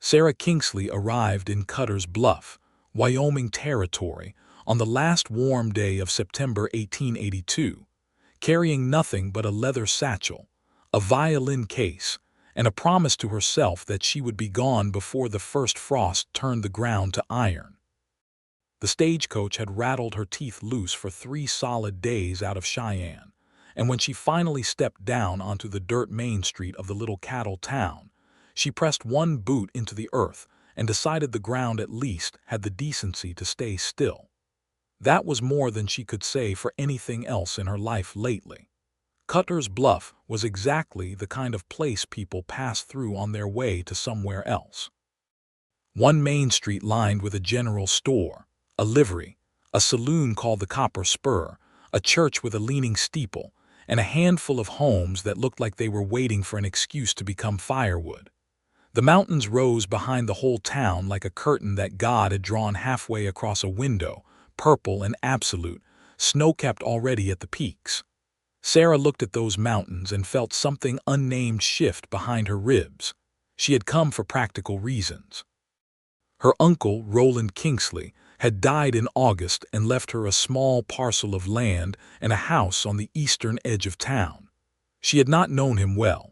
Sarah Kingsley arrived in Cutter's Bluff, Wyoming territory, on the last warm day of September 1882, carrying nothing but a leather satchel, a violin case, and a promise to herself that she would be gone before the first frost turned the ground to iron. The stagecoach had rattled her teeth loose for 3 solid days out of Cheyenne, and when she finally stepped down onto the dirt main street of the little cattle town, she pressed one boot into the earth and decided the ground at least had the decency to stay still. That was more than she could say for anything else in her life lately. Cutter's Bluff was exactly the kind of place people pass through on their way to somewhere else. One main street lined with a general store, a livery, a saloon called the Copper Spur, a church with a leaning steeple, and a handful of homes that looked like they were waiting for an excuse to become firewood. The mountains rose behind the whole town like a curtain that God had drawn halfway across a window, purple and absolute, snow-capped already at the peaks. Sarah looked at those mountains and felt something unnamed shift behind her ribs. She had come for practical reasons. Her uncle, Roland Kingsley, had died in August and left her a small parcel of land and a house on the eastern edge of town. She had not known him well.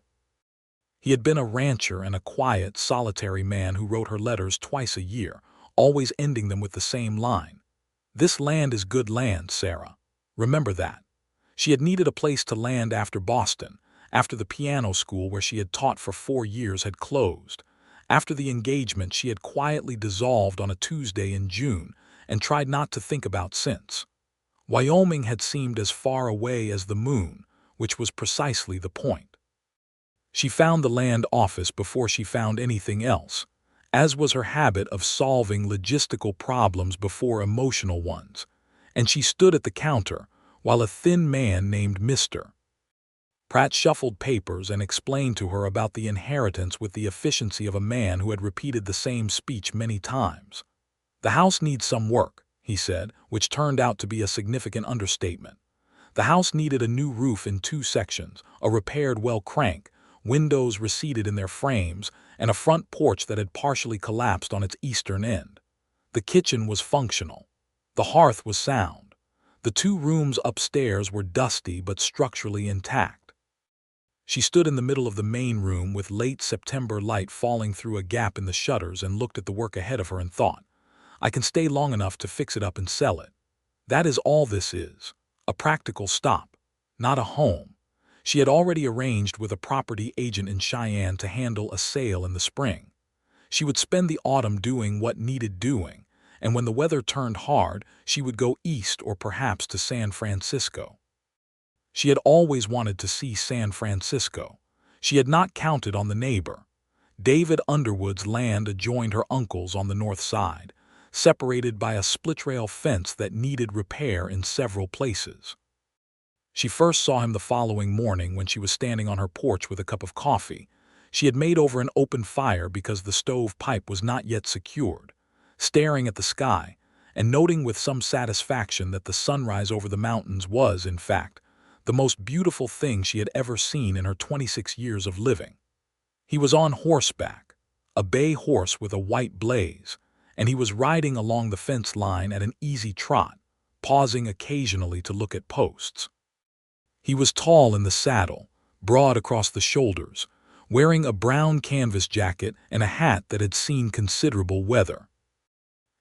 He had been a rancher and a quiet, solitary man who wrote her letters twice a year, always ending them with the same line. "This land is good land, Sarah. Remember that." She had needed a place to land after Boston, after the piano school where she had taught for 4 years had closed, after the engagement she had quietly dissolved on a Tuesday in June and tried not to think about since. Wyoming had seemed as far away as the moon, which was precisely the point. She found the land office before she found anything else, as was her habit of solving logistical problems before emotional ones, and she stood at the counter while a thin man named Mr. Pratt shuffled papers and explained to her about the inheritance with the efficiency of a man who had repeated the same speech many times. "The house needs some work," he said, which turned out to be a significant understatement. The house needed a new roof in 2 sections, a repaired well crank, windows receded in their frames, and a front porch that had partially collapsed on its eastern end. The kitchen was functional. The hearth was sound. The 2 rooms upstairs were dusty but structurally intact. She stood in the middle of the main room with late September light falling through a gap in the shutters and looked at the work ahead of her and thought, "I can stay long enough to fix it up and sell it." That is all this is. A practical stop, not a home. She had already arranged with a property agent in Cheyenne to handle a sale in the spring. She would spend the autumn doing what needed doing, and when the weather turned hard, she would go east or perhaps to San Francisco. She had always wanted to see San Francisco. She had not counted on the neighbor. David Underwood's land adjoined her uncle's on the north side, separated by a split-rail fence that needed repair in several places. She first saw him the following morning when she was standing on her porch with a cup of coffee. She had made over an open fire because the stove pipe was not yet secured, staring at the sky and noting with some satisfaction that the sunrise over the mountains was, in fact, the most beautiful thing she had ever seen in her 26 years of living. He was on horseback, a bay horse with a white blaze, and he was riding along the fence line at an easy trot, pausing occasionally to look at posts. He was tall in the saddle, broad across the shoulders, wearing a brown canvas jacket and a hat that had seen considerable weather.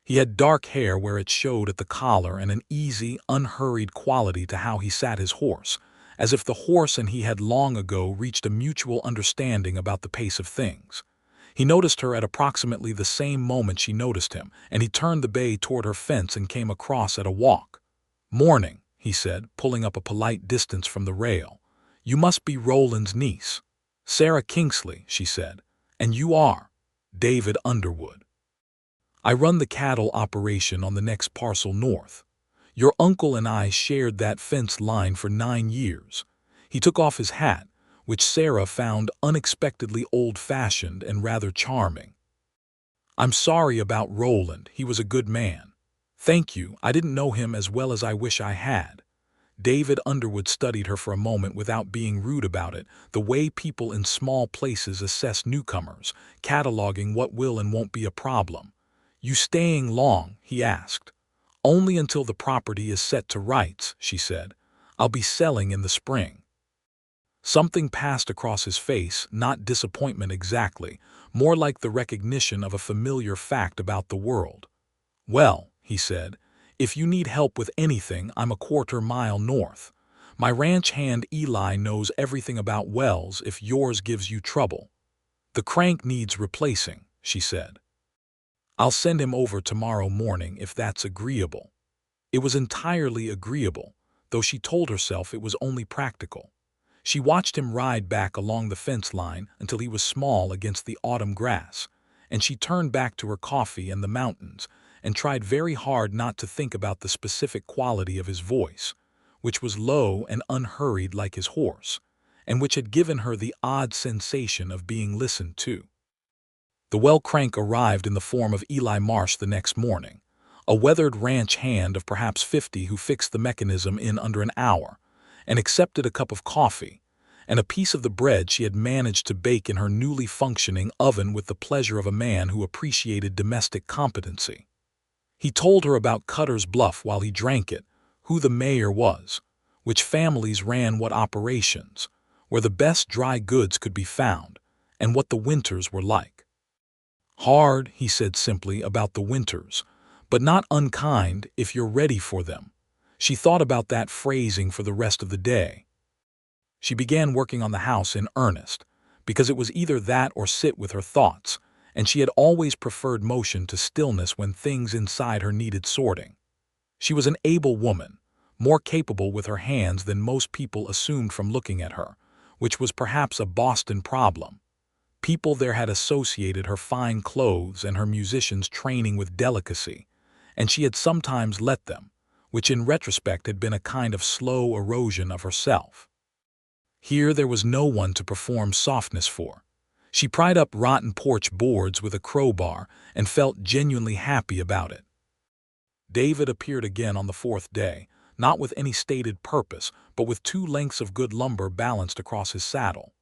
He had dark hair where it showed at the collar and an easy, unhurried quality to how he sat his horse, as if the horse and he had long ago reached a mutual understanding about the pace of things. He noticed her at approximately the same moment she noticed him, and he turned the bay toward her fence and came across at a walk. "Morning," he said, pulling up a polite distance from the rail. "You must be Roland's niece." "Sarah Kingsley," she said. "And you are?" "David Underwood. I run the cattle operation on the next parcel north. Your uncle and I shared that fence line for 9 years. He took off his hat, which Sarah found unexpectedly old-fashioned and rather charming. "I'm sorry about Roland. He was a good man." "Thank you. I didn't know him as well as I wish I had." David Underwood studied her for a moment without being rude about it, the way people in small places assess newcomers, cataloging what will and won't be a problem. "You staying long?" he asked. "Only until the property is set to rights," she said. "I'll be selling in the spring." Something passed across his face, not disappointment exactly, more like the recognition of a familiar fact about the world. "Well," he said, "if you need help with anything, I'm a quarter-mile north. My ranch hand Eli knows everything about wells if yours gives you trouble." "The crank needs replacing," she said. "I'll send him over tomorrow morning if that's agreeable." It was entirely agreeable, though she told herself it was only practical. She watched him ride back along the fence line until he was small against the autumn grass, and she turned back to her coffee and the mountains and tried very hard not to think about the specific quality of his voice, which was low and unhurried like his horse, and which had given her the odd sensation of being listened to. The well crank arrived in the form of Eli Marsh the next morning, a weathered ranch hand of perhaps 50 who fixed the mechanism in under an hour, and accepted a cup of coffee and a piece of the bread she had managed to bake in her newly functioning oven with the pleasure of a man who appreciated domestic competency. He told her about Cutter's Bluff while he drank it, who the mayor was, which families ran what operations, where the best dry goods could be found, and what the winters were like. "Hard," he said simply, "about the winters, but not unkind if you're ready for them." She thought about that phrasing for the rest of the day. She began working on the house in earnest, because it was either that or sit with her thoughts, and she had always preferred motion to stillness when things inside her needed sorting. She was an able woman, more capable with her hands than most people assumed from looking at her, which was perhaps a Boston problem. People there had associated her fine clothes and her musician's training with delicacy, and she had sometimes let them, which in retrospect had been a kind of slow erosion of herself. Here there was no one to perform softness for. She pried up rotten porch boards with a crowbar and felt genuinely happy about it. David appeared again on the fourth day, not with any stated purpose, but with 2 lengths of good lumber balanced across his saddle.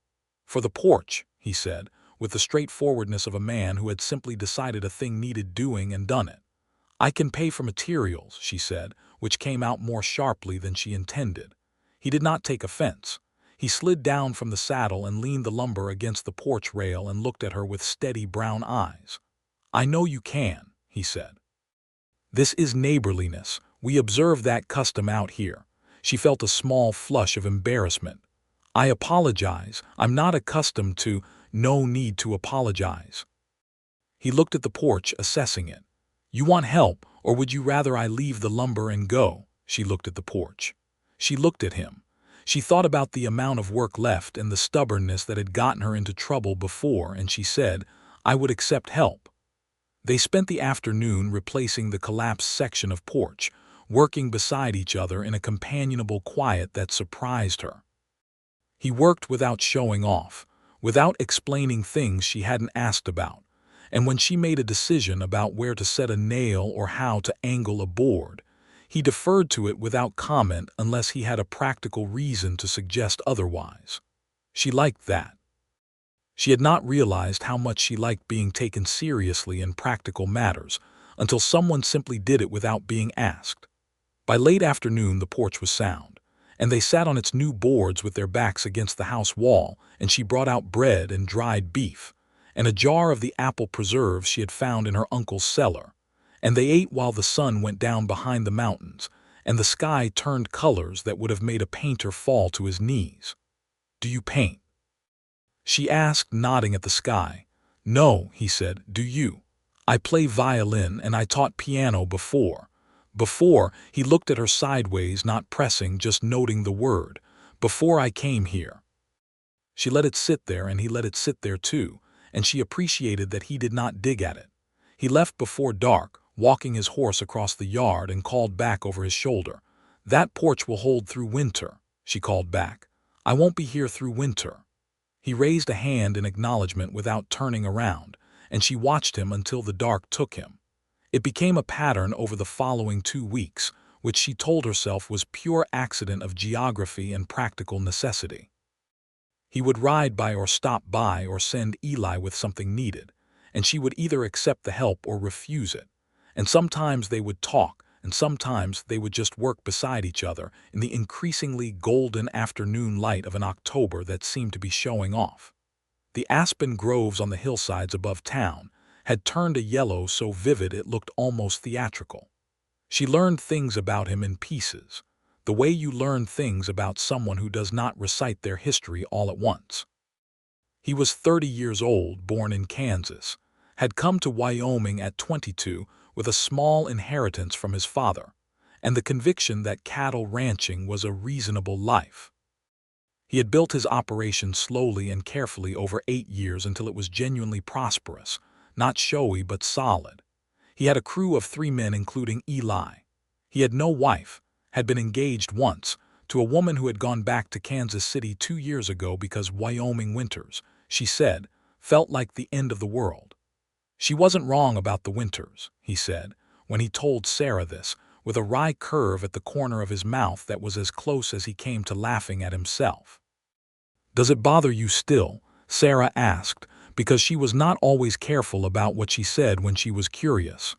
"For the porch," he said, with the straightforwardness of a man who had simply decided a thing needed doing and done it. "I can pay for materials," she said, which came out more sharply than she intended. He did not take offense. He slid down from the saddle and leaned the lumber against the porch rail and looked at her with steady brown eyes. "I know you can," he said. "This is neighborliness. We observe that custom out here." She felt a small flush of embarrassment. "I apologize. I'm not accustomed to—" "No need to apologize." He looked at the porch, assessing it. "You want help, or would you rather I leave the lumber and go?" She looked at the porch. She looked at him. She thought about the amount of work left and the stubbornness that had gotten her into trouble before, and she said, "I would accept help." They spent the afternoon replacing the collapsed section of porch, working beside each other in a companionable quiet that surprised her. He worked without showing off, without explaining things she hadn't asked about, and when she made a decision about where to set a nail or how to angle a board, he deferred to it without comment unless he had a practical reason to suggest otherwise. She liked that. She had not realized how much she liked being taken seriously in practical matters until someone simply did it without being asked. By late afternoon the porch was sound, and they sat on its new boards with their backs against the house wall, and she brought out bread and dried beef, and a jar of the apple preserves she had found in her uncle's cellar, and they ate while the sun went down behind the mountains, and the sky turned colors that would have made a painter fall to his knees. "Do you paint?" she asked, nodding at the sky. "No," he said. "Do you?" "I play violin, and I taught piano before." "Before," he looked at her sideways, not pressing, just noting the word. "Before I came here." She let it sit there, and he let it sit there too, and she appreciated that he did not dig at it. He left before dark, walking his horse across the yard, and called back over his shoulder. "That porch will hold through winter," she called back. "I won't be here through winter." He raised a hand in acknowledgement without turning around, and she watched him until the dark took him. It became a pattern over the following 2 weeks, which she told herself was pure accident of geography and practical necessity. He would ride by or stop by or send Eli with something needed, and she would either accept the help or refuse it. And sometimes they would talk, and sometimes they would just work beside each other in the increasingly golden afternoon light of an October that seemed to be showing off. The aspen groves on the hillsides above town had turned a yellow so vivid it looked almost theatrical. She learned things about him in pieces, the way you learn things about someone who does not recite their history all at once. He was 30 years old, born in Kansas, had come to Wyoming at 22 with a small inheritance from his father, and the conviction that cattle ranching was a reasonable life. He had built his operation slowly and carefully over 8 years until it was genuinely prosperous, not showy but solid. He had a crew of 3 men including Eli. He had no wife, had been engaged once, to a woman who had gone back to Kansas City 2 years ago because Wyoming winters, she said, felt like the end of the world. She wasn't wrong about the winters, he said, when he told Sarah this, with a wry curve at the corner of his mouth that was as close as he came to laughing at himself. "Does it bother you still?" Sarah asked, because she was not always careful about what she said when she was curious.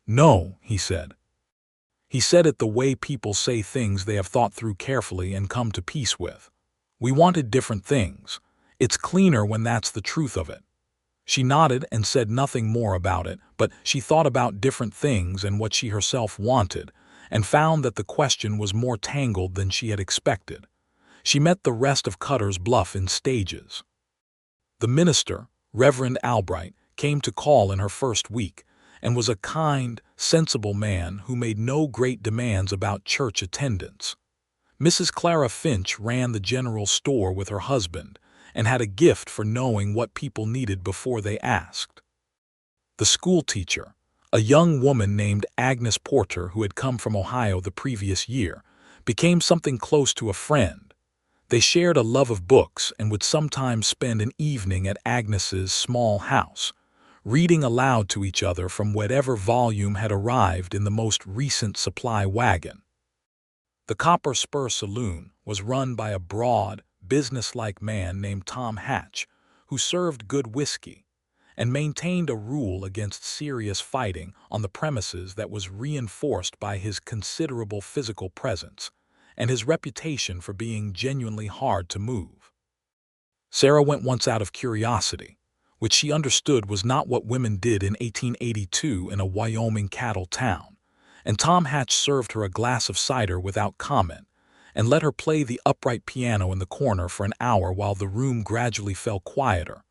"No," he said. He said it the way people say things they have thought through carefully and come to peace with. "We wanted different things. It's cleaner when that's the truth of it." She nodded and said nothing more about it, but she thought about different things and what she herself wanted, and found that the question was more tangled than she had expected. She met the rest of Cutter's Bluff in stages. The minister, Reverend Albright, came to call in her first week, and was a kind, sensible man who made no great demands about church attendance. Mrs. Clara Finch ran the general store with her husband, and had a gift for knowing what people needed before they asked. The schoolteacher, a young woman named Agnes Porter who had come from Ohio the previous year, became something close to a friend. They shared a love of books and would sometimes spend an evening at Agnes's small house, reading aloud to each other from whatever volume had arrived in the most recent supply wagon. The Copper Spur Saloon was run by a broad, businesslike man named Tom Hatch, who served good whiskey, and maintained a rule against serious fighting on the premises that was reinforced by his considerable physical presence and his reputation for being genuinely hard to move. Sarah went once out of curiosity, which she understood was not what women did in 1882 in a Wyoming cattle town, and Tom Hatch served her a glass of cider without comment, and let her play the upright piano in the corner for an hour while the room gradually fell quieter,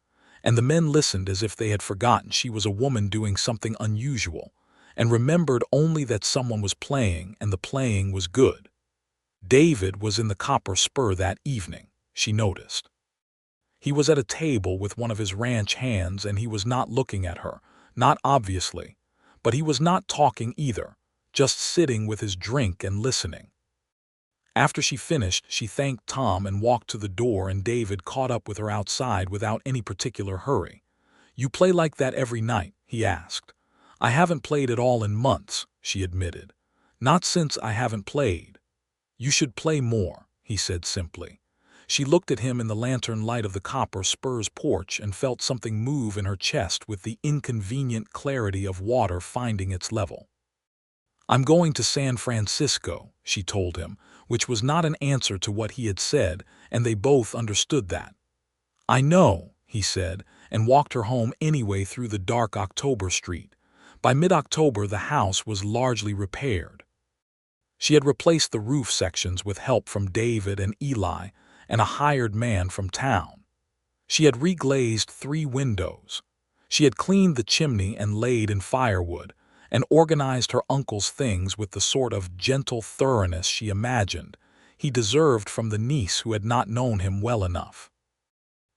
and the men listened as if they had forgotten she was a woman doing something unusual, and remembered only that someone was playing and the playing was good. David was in the Copper Spur that evening, she noticed. He was at a table with one of his ranch hands, and he was not looking at her, not obviously, but he was not talking either, just sitting with his drink and listening. After she finished, she thanked Tom and walked to the door, and David caught up with her outside without any particular hurry. "You play like that every night?" he asked. "I haven't played at all in months," she admitted. "Not since I haven't played." "You should play more," he said simply. She looked at him in the lantern light of the Copper Spur's porch and felt something move in her chest with the inconvenient clarity of water finding its level. "I'm going to San Francisco," she told him, which was not an answer to what he had said, and they both understood that. "I know," he said, and walked her home anyway through the dark October street. By mid-October the house was largely repaired. She had replaced the roof sections with help from David and Eli and a hired man from town. She had reglazed 3 windows. She had cleaned the chimney and laid in firewood, and organized her uncle's things with the sort of gentle thoroughness she imagined he deserved from the niece who had not known him well enough.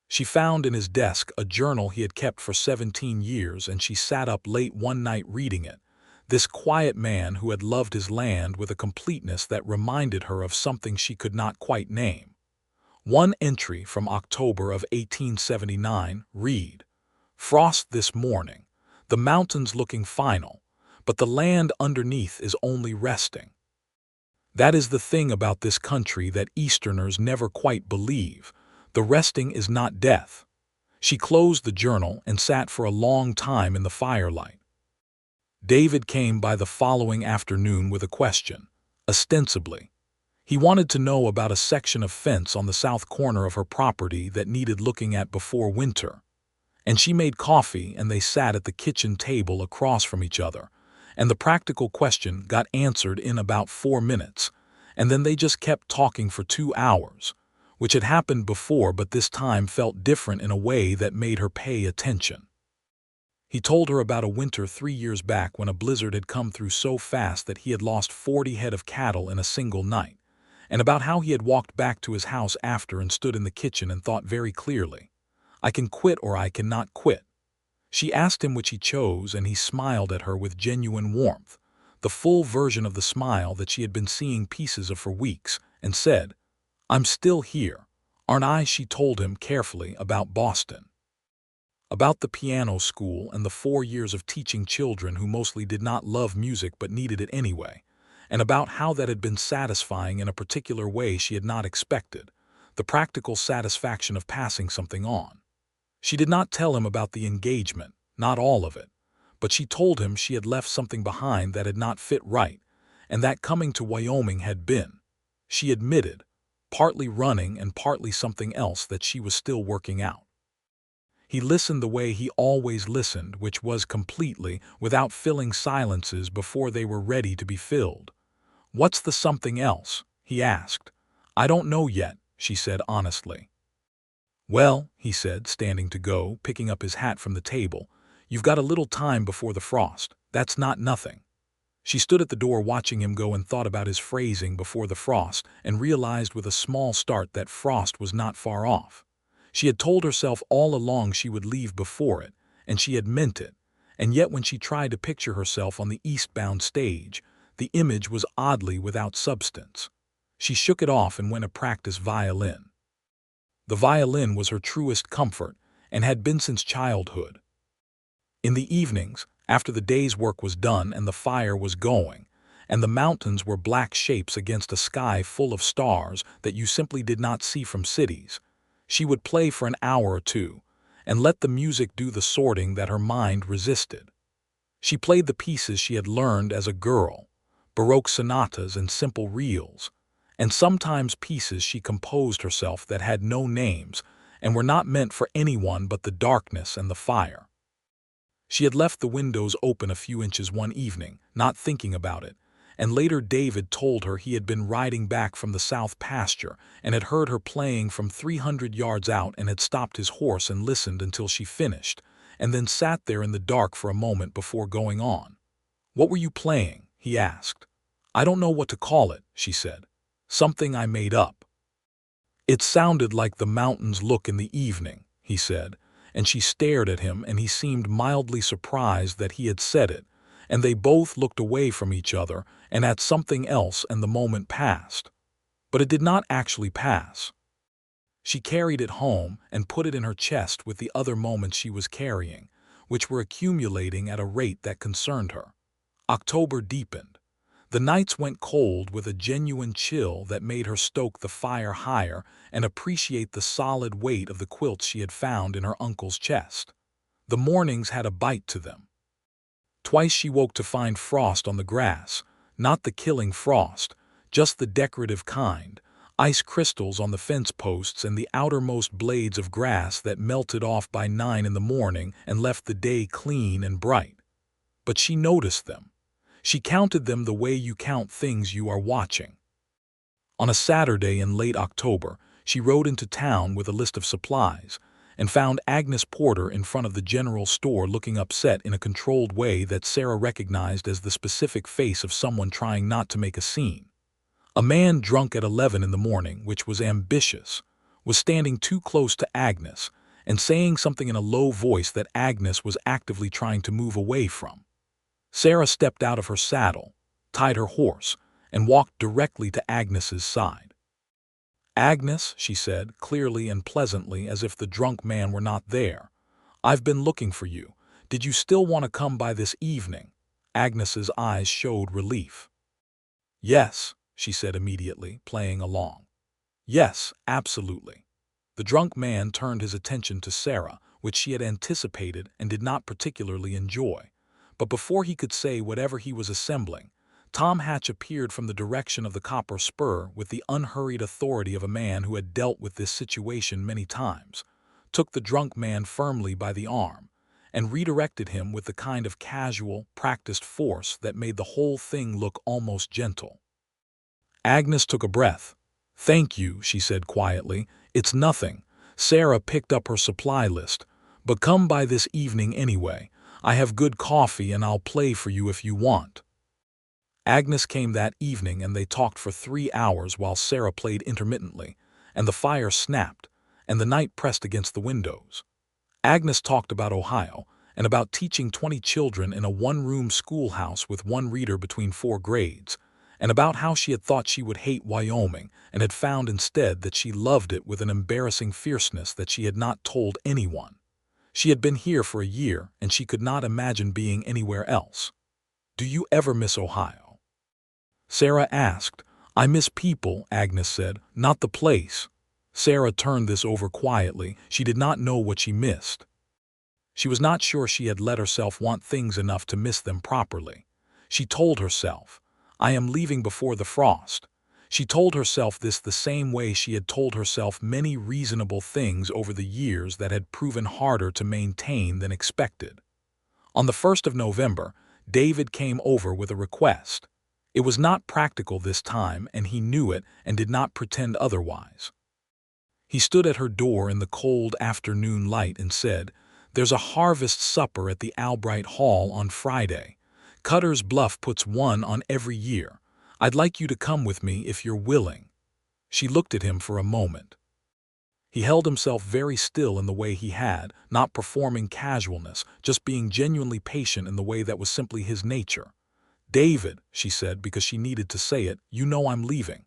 She found in his desk a journal he had kept for 17 years, and she sat up late one night reading it, this quiet man who had loved his land with a completeness that reminded her of something she could not quite name. One entry from October of 1879 read, "Frost this morning, the mountains looking final, but the land underneath is only resting." That is the thing about this country that Easterners never quite believe. The resting is not death. She closed the journal and sat for a long time in the firelight. David came by the following afternoon with a question, ostensibly. He wanted to know about a section of fence on the south corner of her property that needed looking at before winter. And she made coffee and they sat at the kitchen table across from each other. And the practical question got answered in about 4 minutes. And then they just kept talking for 2 hours, which had happened before but this time felt different in a way that made her pay attention. He told her about a winter 3 years back when a blizzard had come through so fast that he had lost 40 head of cattle in a single night, and about how he had walked back to his house after and stood in the kitchen and thought very clearly, I can quit or I cannot quit. She asked him which he chose and he smiled at her with genuine warmth, the full version of the smile that she had been seeing pieces of for weeks, and said, I'm still here, aren't I? She told him carefully about Boston, about the piano school and the 4 years of teaching children who mostly did not love music but needed it anyway, and about how that had been satisfying in a particular way she had not expected, the practical satisfaction of passing something on. She did not tell him about the engagement, not all of it, but she told him she had left something behind that had not fit right, and that coming to Wyoming had been, she admitted, partly running and partly something else that she was still working out. He listened the way he always listened, which was completely, without filling silences before they were ready to be filled. What's the something else? He asked. I don't know yet, she said honestly. Well, he said, standing to go, picking up his hat from the table, you've got a little time before the frost. That's not nothing. She stood at the door watching him go and thought about his phrasing before the frost and realized with a small start that frost was not far off. She had told herself all along she would leave before it, and she had meant it, and yet when she tried to picture herself on the eastbound stage, the image was oddly without substance. She shook it off and went to practice violin. The violin was her truest comfort, and had been since childhood. In the evenings, after the day's work was done and the fire was going, and the mountains were black shapes against a sky full of stars that you simply did not see from cities, she would play for an hour or two, and let the music do the sorting that her mind resisted. She played the pieces she had learned as a girl, Baroque sonatas and simple reels, and sometimes pieces she composed herself that had no names and were not meant for anyone but the darkness and the fire. She had left the windows open a few inches one evening, not thinking about it, and later David told her he had been riding back from the south pasture and had heard her playing from 300 yards out and had stopped his horse and listened until she finished, and then sat there in the dark for a moment before going on. What were you playing? He asked. I don't know what to call it, she said. Something I made up. It sounded like the mountains look in the evening, he said, and she stared at him and he seemed mildly surprised that he had said it, and they both looked away from each other and at something else and the moment passed. But it did not actually pass. She carried it home and put it in her chest with the other moments she was carrying, which were accumulating at a rate that concerned her. October deepened. The nights went cold with a genuine chill that made her stoke the fire higher and appreciate the solid weight of the quilts she had found in her uncle's chest. The mornings had a bite to them. Twice she woke to find frost on the grass, not the killing frost, just the decorative kind, ice crystals on the fence posts and the outermost blades of grass that melted off by 9 in the morning and left the day clean and bright. But she noticed them. She counted them the way you count things you are watching. On a Saturday in late October, she rode into town with a list of supplies and found Agnes Porter in front of the general store looking upset in a controlled way that Sarah recognized as the specific face of someone trying not to make a scene. A man drunk at 11 in the morning, which was ambitious, was standing too close to Agnes and saying something in a low voice that Agnes was actively trying to move away from. Sarah stepped out of her saddle, tied her horse, and walked directly to Agnes's side. Agnes, she said, clearly and pleasantly as if the drunk man were not there, I've been looking for you. Did you still want to come by this evening? Agnes's eyes showed relief. Yes, she said immediately, playing along. Yes, absolutely. The drunk man turned his attention to Sarah, which she had anticipated and did not particularly enjoy. But before he could say whatever he was assembling, Tom Hatch appeared from the direction of the copper spur with the unhurried authority of a man who had dealt with this situation many times, took the drunk man firmly by the arm, and redirected him with the kind of casual, practiced force that made the whole thing look almost gentle. Agnes took a breath. "Thank you," she said quietly. "It's nothing. Sarah picked up her supply list. But come by this evening anyway. I have good coffee and I'll play for you if you want." Agnes came that evening and they talked for 3 hours while Sarah played intermittently, and the fire snapped, and the night pressed against the windows. Agnes talked about Ohio, and about teaching 20 children in a one-room schoolhouse with one reader between 4 grades, and about how she had thought she would hate Wyoming and had found instead that she loved it with an embarrassing fierceness that she had not told anyone. She had been here for a year, and she could not imagine being anywhere else. "Do you ever miss Ohio?" Sarah asked. "I miss people," Agnes said, "not the place." Sarah turned this over quietly. She did not know what she missed. She was not sure she had let herself want things enough to miss them properly. She told herself, "I am leaving before the frost." She told herself this the same way she had told herself many reasonable things over the years that had proven harder to maintain than expected. On the 1st of November, David came over with a request. It was not practical this time, and he knew it and did not pretend otherwise. He stood at her door in the cold afternoon light and said, "There's a harvest supper at the Albright Hall on Friday. Cutter's Bluff puts one on every year. I'd like you to come with me if you're willing." She looked at him for a moment. He held himself very still in the way he had, not performing casualness, just being genuinely patient in the way that was simply his nature. "David," she said because she needed to say it, "you know I'm leaving."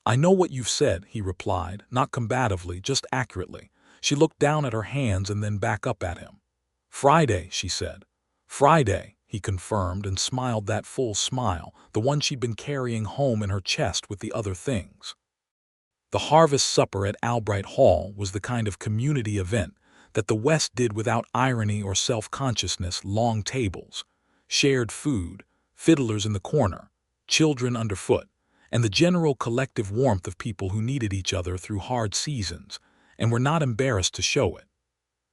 "I know what you've said," he replied, not combatively, just accurately. She looked down at her hands and then back up at him. "Friday," she said. "Friday," he confirmed and smiled that full smile, the one she'd been carrying home in her chest with the other things. The harvest supper at Albright Hall was the kind of community event that the West did without irony or self-consciousness. Long tables, shared food, fiddlers in the corner, children underfoot, and the general collective warmth of people who needed each other through hard seasons and were not embarrassed to show it.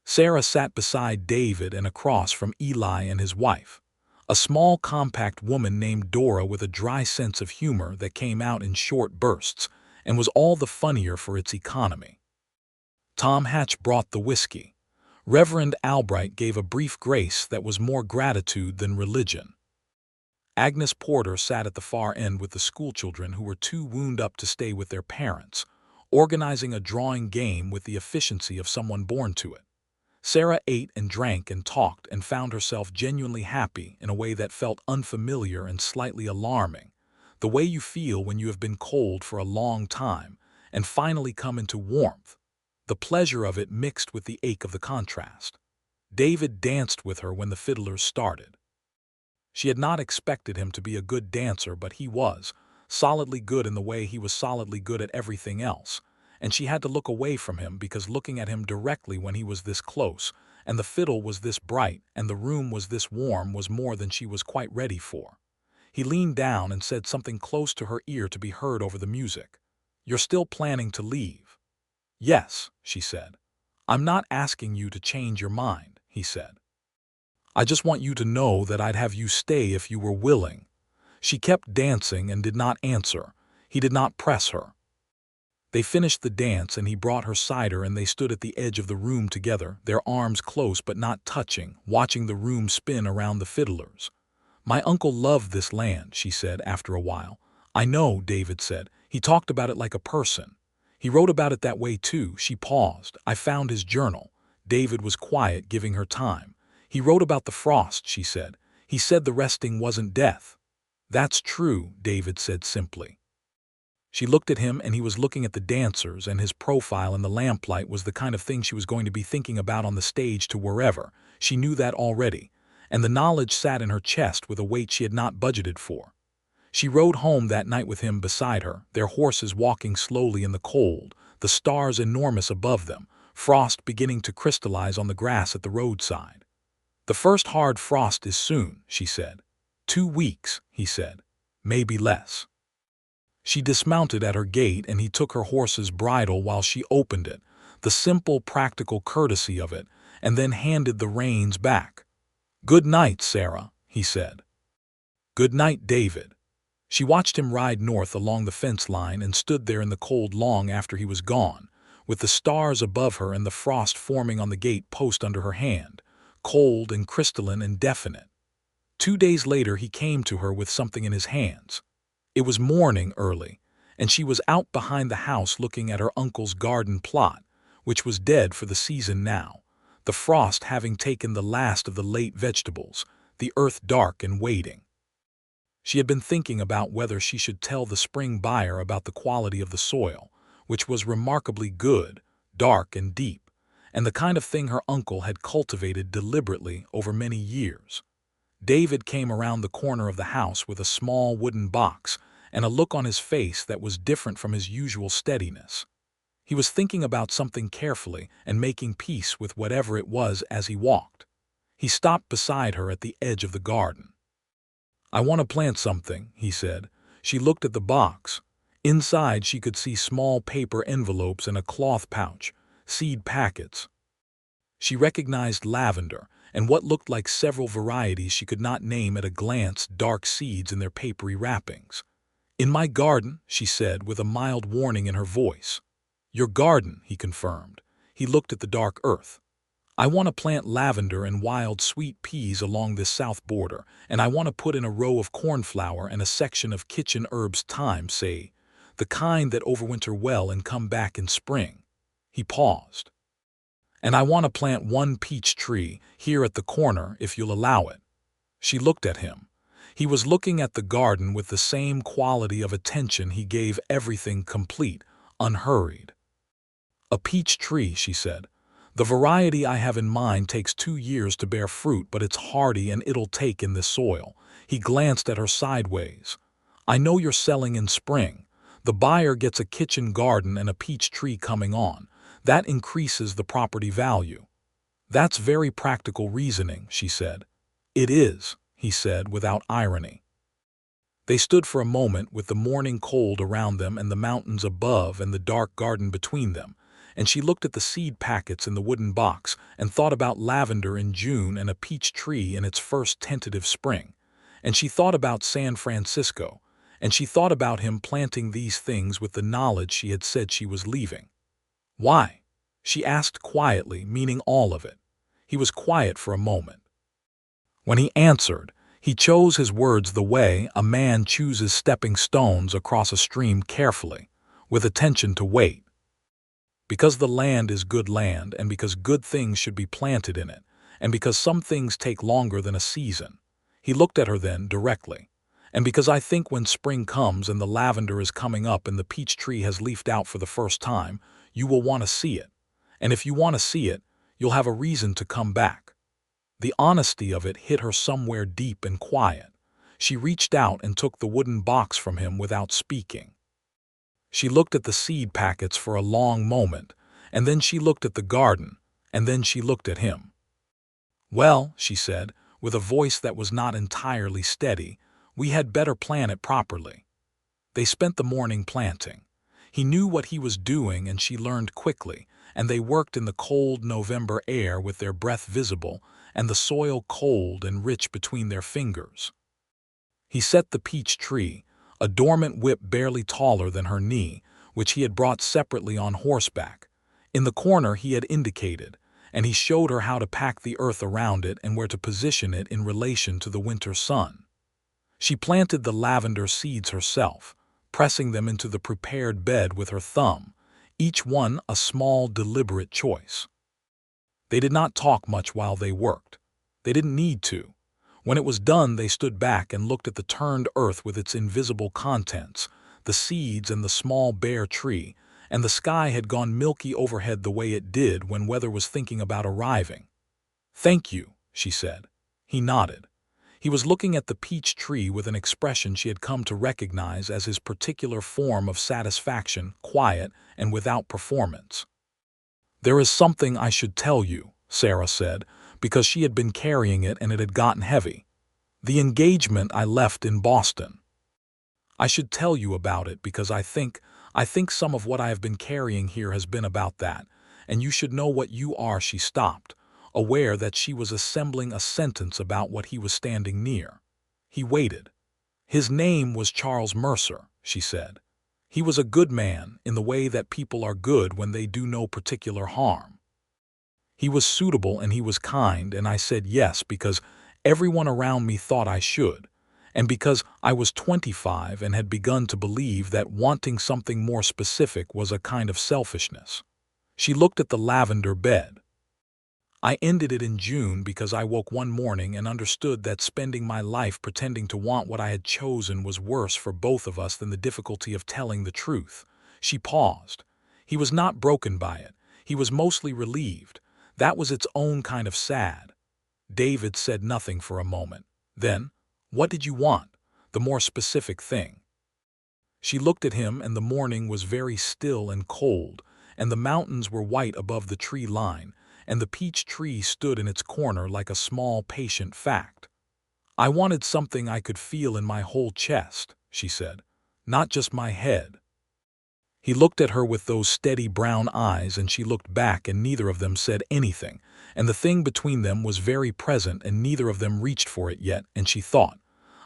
Sarah sat beside David and across from Eli and his wife, a small compact woman named Dora with a dry sense of humor that came out in short bursts and was all the funnier for its economy. Tom Hatch brought the whiskey. Reverend Albright gave a brief grace that was more gratitude than religion. Agnes Porter sat at the far end with the schoolchildren who were too wound up to stay with their parents, organizing a drawing game with the efficiency of someone born to it. Sarah ate and drank and talked and found herself genuinely happy in a way that felt unfamiliar and slightly alarming, the way you feel when you have been cold for a long time and finally come into warmth, the pleasure of it mixed with the ache of the contrast. David danced with her when the fiddlers started. She had not expected him to be a good dancer, but he was, solidly good in the way he was solidly good at everything else, and she had to look away from him because looking at him directly when he was this close, and the fiddle was this bright, and the room was this warm was more than she was quite ready for. He leaned down and said something close to her ear to be heard over the music. "You're still planning to leave?" "Yes," she said. "I'm not asking you to change your mind," he said. "I just want you to know that I'd have you stay if you were willing." She kept dancing and did not answer. He did not press her. They finished the dance and he brought her cider and they stood at the edge of the room together, their arms close but not touching, watching the room spin around the fiddlers. "My uncle loved this land," she said after a while. "I know," David said. "He talked about it like a person. He wrote about it that way too." She paused. "I found his journal." David was quiet, giving her time. "He wrote about the frost," she said. "He said the resting wasn't death." "That's true," David said simply. She looked at him and he was looking at the dancers, and his profile in the lamplight was the kind of thing she was going to be thinking about on the stage to wherever. She knew that already, and the knowledge sat in her chest with a weight she had not budgeted for. She rode home that night with him beside her, their horses walking slowly in the cold, the stars enormous above them, frost beginning to crystallize on the grass at the roadside. "The first hard frost is soon," she said. "2 weeks," he said. "Maybe less." She dismounted at her gate and he took her horse's bridle while she opened it, the simple, practical courtesy of it, and then handed the reins back. "Good night, Sarah," he said. "Good night, David." She watched him ride north along the fence line and stood there in the cold long after he was gone, with the stars above her and the frost forming on the gate post under her hand, cold and crystalline and definite. 2 days later he came to her with something in his hands. It was morning early, and she was out behind the house looking at her uncle's garden plot, which was dead for the season now, the frost having taken the last of the late vegetables, the earth dark and waiting. She had been thinking about whether she should tell the spring buyer about the quality of the soil, which was remarkably good, dark and deep, and the kind of thing her uncle had cultivated deliberately over many years. David came around the corner of the house with a small wooden box and a look on his face that was different from his usual steadiness. He was thinking about something carefully and making peace with whatever it was as he walked. He stopped beside her at the edge of the garden. "I want to plant something," he said. She looked at the box. Inside she could see small paper envelopes and a cloth pouch, seed packets. She recognized lavender and what looked like several varieties she could not name at a glance, dark seeds in their papery wrappings. "In my garden," she said with a mild warning in her voice. "Your garden," he confirmed. He looked at the dark earth. "I want to plant lavender and wild sweet peas along this south border, and I want to put in a row of cornflower and a section of kitchen herbs thyme, say, the kind that overwinter well and come back in spring." He paused. "And I want to plant one peach tree here at the corner if you'll allow it." She looked at him. He was looking at the garden with the same quality of attention he gave everything, complete, unhurried. "A peach tree," she said. "The variety I have in mind takes 2 years to bear fruit, but it's hardy and it'll take in this soil." He glanced at her sideways. "I know you're selling in spring. The buyer gets a kitchen garden and a peach tree coming on. That increases the property value." "That's very practical reasoning," she said. "It is," he said without irony. They stood for a moment with the morning cold around them and the mountains above and the dark garden between them, and she looked at the seed packets in the wooden box and thought about lavender in June and a peach tree in its first tentative spring, and she thought about San Francisco, and she thought about him planting these things with the knowledge she had said she was leaving. "Why?" she asked quietly, meaning all of it. He was quiet for a moment. When he answered, he chose his words the way a man chooses stepping stones across a stream carefully, with attention to weight. "Because the land is good land, and because good things should be planted in it, and because some things take longer than a season." He looked at her then directly. "And because I think when spring comes and the lavender is coming up and the peach tree has leafed out for the first time, you will want to see it. And if you want to see it, you'll have a reason to come back." The honesty of it hit her somewhere deep and quiet. She reached out and took the wooden box from him without speaking. She looked at the seed packets for a long moment, and then she looked at the garden, and then she looked at him. "Well," she said, with a voice that was not entirely steady, "we had better plan it properly." They spent the morning planting. He knew what he was doing and she learned quickly, and they worked in the cold November air with their breath visible and the soil cold and rich between their fingers. He set the peach tree, a dormant whip barely taller than her knee, which he had brought separately on horseback, in the corner he had indicated, and he showed her how to pack the earth around it and where to position it in relation to the winter sun. She planted the lavender seeds herself, pressing them into the prepared bed with her thumb, each one a small, deliberate choice. They did not talk much while they worked. They didn't need to. When it was done, they stood back and looked at the turned earth with its invisible contents, the seeds and the small bare tree, and the sky had gone milky overhead the way it did when weather was thinking about arriving. "Thank you," she said. He nodded. He was looking at the peach tree with an expression she had come to recognize as his particular form of satisfaction, quiet and without performance. "There is something I should tell you," Sarah said, because she had been carrying it and it had gotten heavy. "The engagement I left in Boston. I should tell you about it because I think some of what I have been carrying here has been about that, and you should know what you are." She stopped, aware that she was assembling a sentence about what he was standing near. He waited. "His name was Charles Mercer," she said. "He was a good man in the way that people are good when they do no particular harm. He was suitable and he was kind, and I said yes because everyone around me thought I should, and because I was 25 and had begun to believe that wanting something more specific was a kind of selfishness." She looked at the lavender bed. "I ended it in June because I woke one morning and understood that spending my life pretending to want what I had chosen was worse for both of us than the difficulty of telling the truth." She paused. He was not broken by it. He was mostly relieved. That was its own kind of sad. David said nothing for a moment. Then, "What did you want? The more specific thing?" She looked at him, and the morning was very still and cold, and the mountains were white above the tree line, and the peach tree stood in its corner like a small, patient fact. "I wanted something I could feel in my whole chest," she said, "not just my head." He looked at her with those steady brown eyes, and she looked back, and neither of them said anything, and the thing between them was very present, and neither of them reached for it yet, and she thought,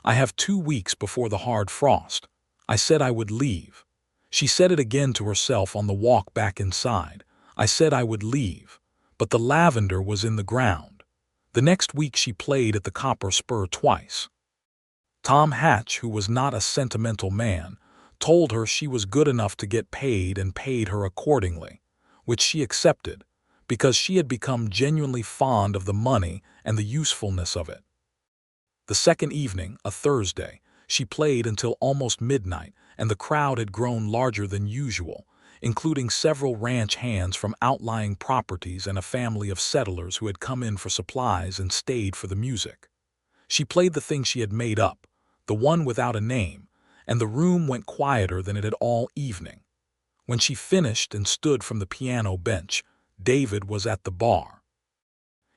"I have 2 weeks before the hard frost. I said I would leave." She said it again to herself on the walk back inside. "I said I would leave." But the lavender was in the ground. The next week she played at the Copper Spur twice. Tom Hatch, who was not a sentimental man, told her she was good enough to get paid and paid her accordingly, which she accepted, because she had become genuinely fond of the money and the usefulness of it. The second evening, a Thursday, she played until almost midnight, and the crowd had grown larger than usual, including several ranch hands from outlying properties and a family of settlers who had come in for supplies and stayed for the music. She played the thing she had made up, the one without a name, and the room went quieter than it had all evening. When she finished and stood from the piano bench, David was at the bar.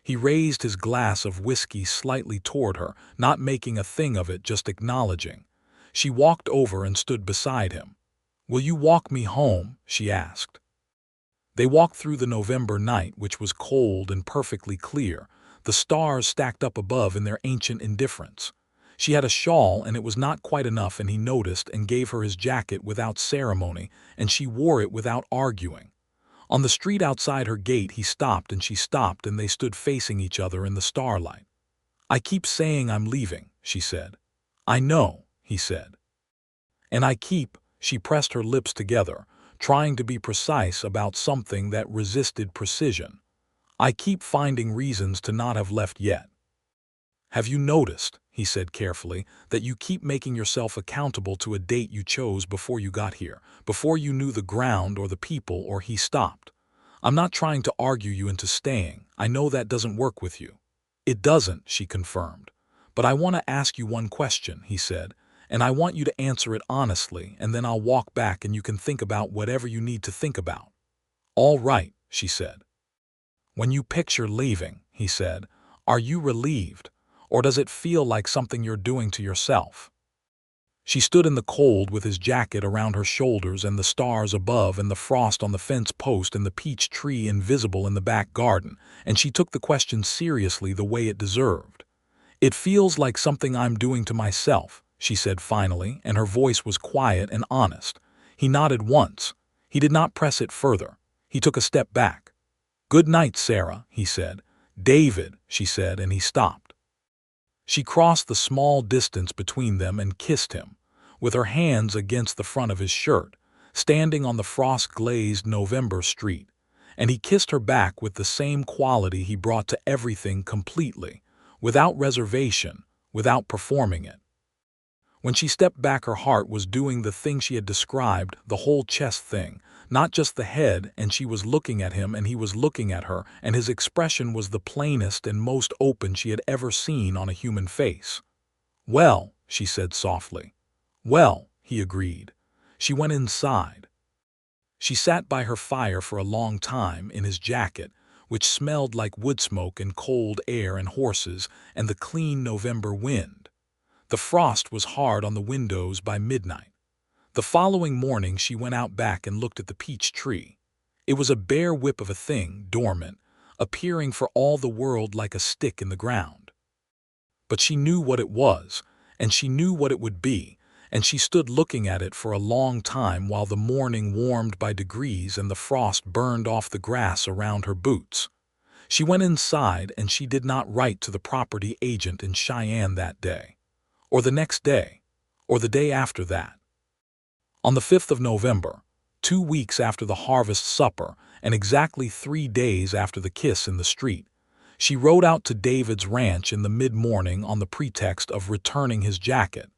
He raised his glass of whiskey slightly toward her, not making a thing of it, just acknowledging. She walked over and stood beside him. "Will you walk me home?" she asked. They walked through the November night, which was cold and perfectly clear, the stars stacked up above in their ancient indifference. She had a shawl, and it was not quite enough, and he noticed and gave her his jacket without ceremony, and she wore it without arguing. On the street outside her gate he stopped, and she stopped, and they stood facing each other in the starlight. "I keep saying I'm leaving," she said. "I know," he said. "And I keep—" She pressed her lips together, trying to be precise about something that resisted precision. "I keep finding reasons to not have left yet." "Have you noticed," he said carefully, "that you keep making yourself accountable to a date you chose before you got here, before you knew the ground or the people?" Or he stopped. "I'm not trying to argue you into staying. I know that doesn't work with you." "It doesn't," she confirmed. "But I want to ask you one question," he said, "and I want you to answer it honestly, and then I'll walk back and you can think about whatever you need to think about." "All right," she said. "When you picture leaving," he said, "are you relieved, or does it feel like something you're doing to yourself?" She stood in the cold with his jacket around her shoulders and the stars above and the frost on the fence post and the peach tree invisible in the back garden, and she took the question seriously the way it deserved. "It feels like something I'm doing to myself," she said finally, and her voice was quiet and honest. He nodded once. He did not press it further. He took a step back. "Good night, Sarah," he said. "David," she said, and he stopped. She crossed the small distance between them and kissed him, with her hands against the front of his shirt, standing on the frost-glazed November street, and he kissed her back with the same quality he brought to everything completely, without reservation, without performing it. When she stepped back, her heart was doing the thing she had described, the whole chest thing, not just the head, and she was looking at him and he was looking at her, and his expression was the plainest and most open she had ever seen on a human face. "Well," she said softly. "Well," he agreed. She went inside. She sat by her fire for a long time in his jacket, which smelled like wood smoke and cold air and horses and the clean November wind. The frost was hard on the windows by midnight. The following morning she went out back and looked at the peach tree. It was a bare whip of a thing, dormant, appearing for all the world like a stick in the ground. But she knew what it was, and she knew what it would be, and she stood looking at it for a long time while the morning warmed by degrees and the frost burned off the grass around her boots. She went inside, and she did not write to the property agent in Cheyenne that day, or the next day, or the day after that. On the 5th of November, 2 weeks after the harvest supper and exactly 3 days after the kiss in the street, she rode out to David's ranch in the mid-morning on the pretext of returning his jacket,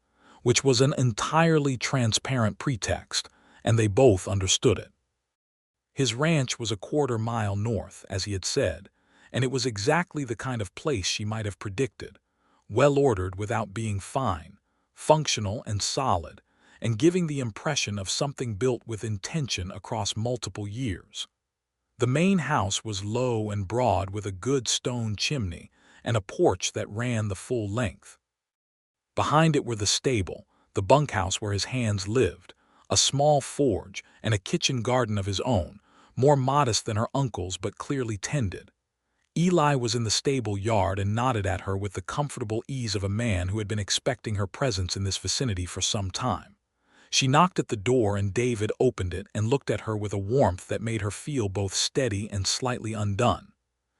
which was an entirely transparent pretext, and they both understood it. His ranch was a quarter-mile north, as he had said, and it was exactly the kind of place she might have predicted, well-ordered without being fine, functional and solid, and giving the impression of something built with intention across multiple years. The main house was low and broad with a good stone chimney and a porch that ran the full length. Behind it were the stable, the bunkhouse where his hands lived, a small forge, and a kitchen garden of his own, more modest than her uncle's but clearly tended. Eli was in the stable yard and nodded at her with the comfortable ease of a man who had been expecting her presence in this vicinity for some time. She knocked at the door and David opened it and looked at her with a warmth that made her feel both steady and slightly undone.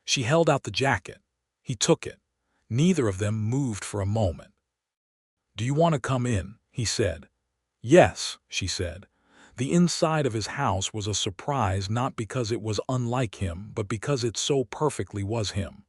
She held out the jacket. He took it. Neither of them moved for a moment. "Do you want to come in?" he said. "Yes," she said. The inside of his house was a surprise not because it was unlike him, but because it so perfectly was him.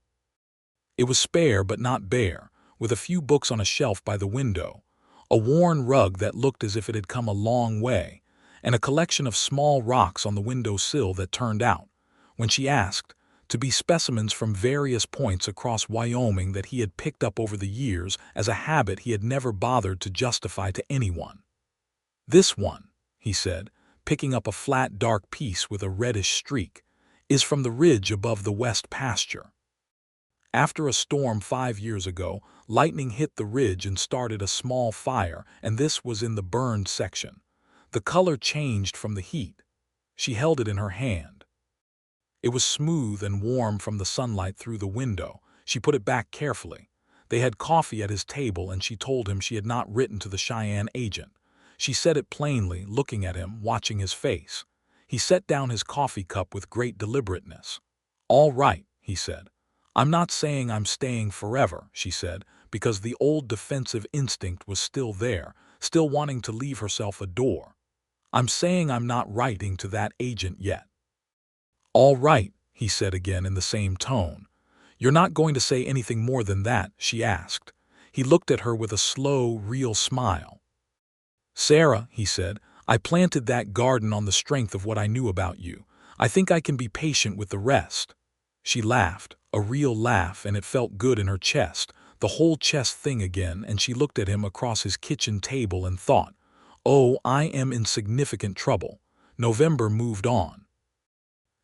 It was spare but not bare, with a few books on a shelf by the window, a worn rug that looked as if it had come a long way, and a collection of small rocks on the window sill that turned out, when she asked, to be specimens from various points across Wyoming that he had picked up over the years as a habit he had never bothered to justify to anyone. "This one," he said, picking up a flat dark piece with a reddish streak, "is from the ridge above the west pasture. After a storm 5 years ago, lightning hit the ridge and started a small fire, and this was in the burned section. The color changed from the heat." She held it in her hand. It was smooth and warm from the sunlight through the window. She put it back carefully. They had coffee at his table, and she told him she had not written to the Cheyenne agent. She said it plainly, looking at him, watching his face. He set down his coffee cup with great deliberateness. "All right," he said. "I'm not saying I'm staying forever," she said, because the old defensive instinct was still there, still wanting to leave herself a door. "I'm saying I'm not writing to that agent yet." "All right," he said again in the same tone. "You're not going to say anything more than that?" she asked. He looked at her with a slow, real smile. "Sarah," he said, "I planted that garden on the strength of what I knew about you. I think I can be patient with the rest." She laughed, a real laugh, and it felt good in her chest, the whole chest thing again, and she looked at him across his kitchen table and thought, "Oh, I am in significant trouble." November moved on.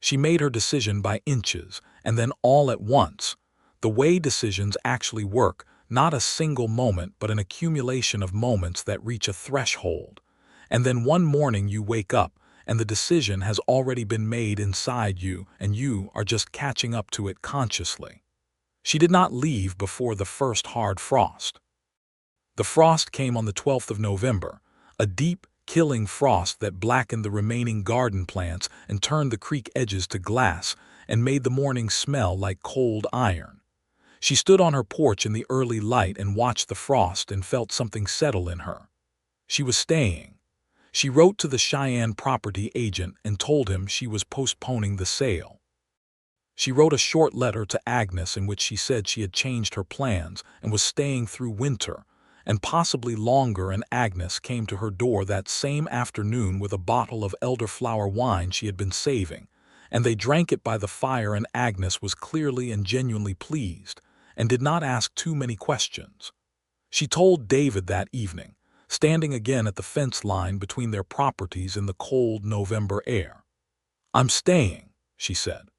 She made her decision by inches, and then all at once. The way decisions actually work, not a single moment but an accumulation of moments that reach a threshold. And then one morning you wake up, and the decision has already been made inside you, and you are just catching up to it consciously. She did not leave before the first hard frost. The frost came on the 12th of November, a deep, killing frost that blackened the remaining garden plants and turned the creek edges to glass and made the morning smell like cold iron. She stood on her porch in the early light and watched the frost and felt something settle in her. She was staying. She wrote to the Cheyenne property agent and told him she was postponing the sale. She wrote a short letter to Agnes in which she said she had changed her plans and was staying through winter, and possibly longer, and Agnes came to her door that same afternoon with a bottle of elderflower wine she had been saving, and they drank it by the fire, and Agnes was clearly and genuinely pleased, and did not ask too many questions. She told David that evening, standing again at the fence line between their properties in the cold November air. "I'm staying," she said.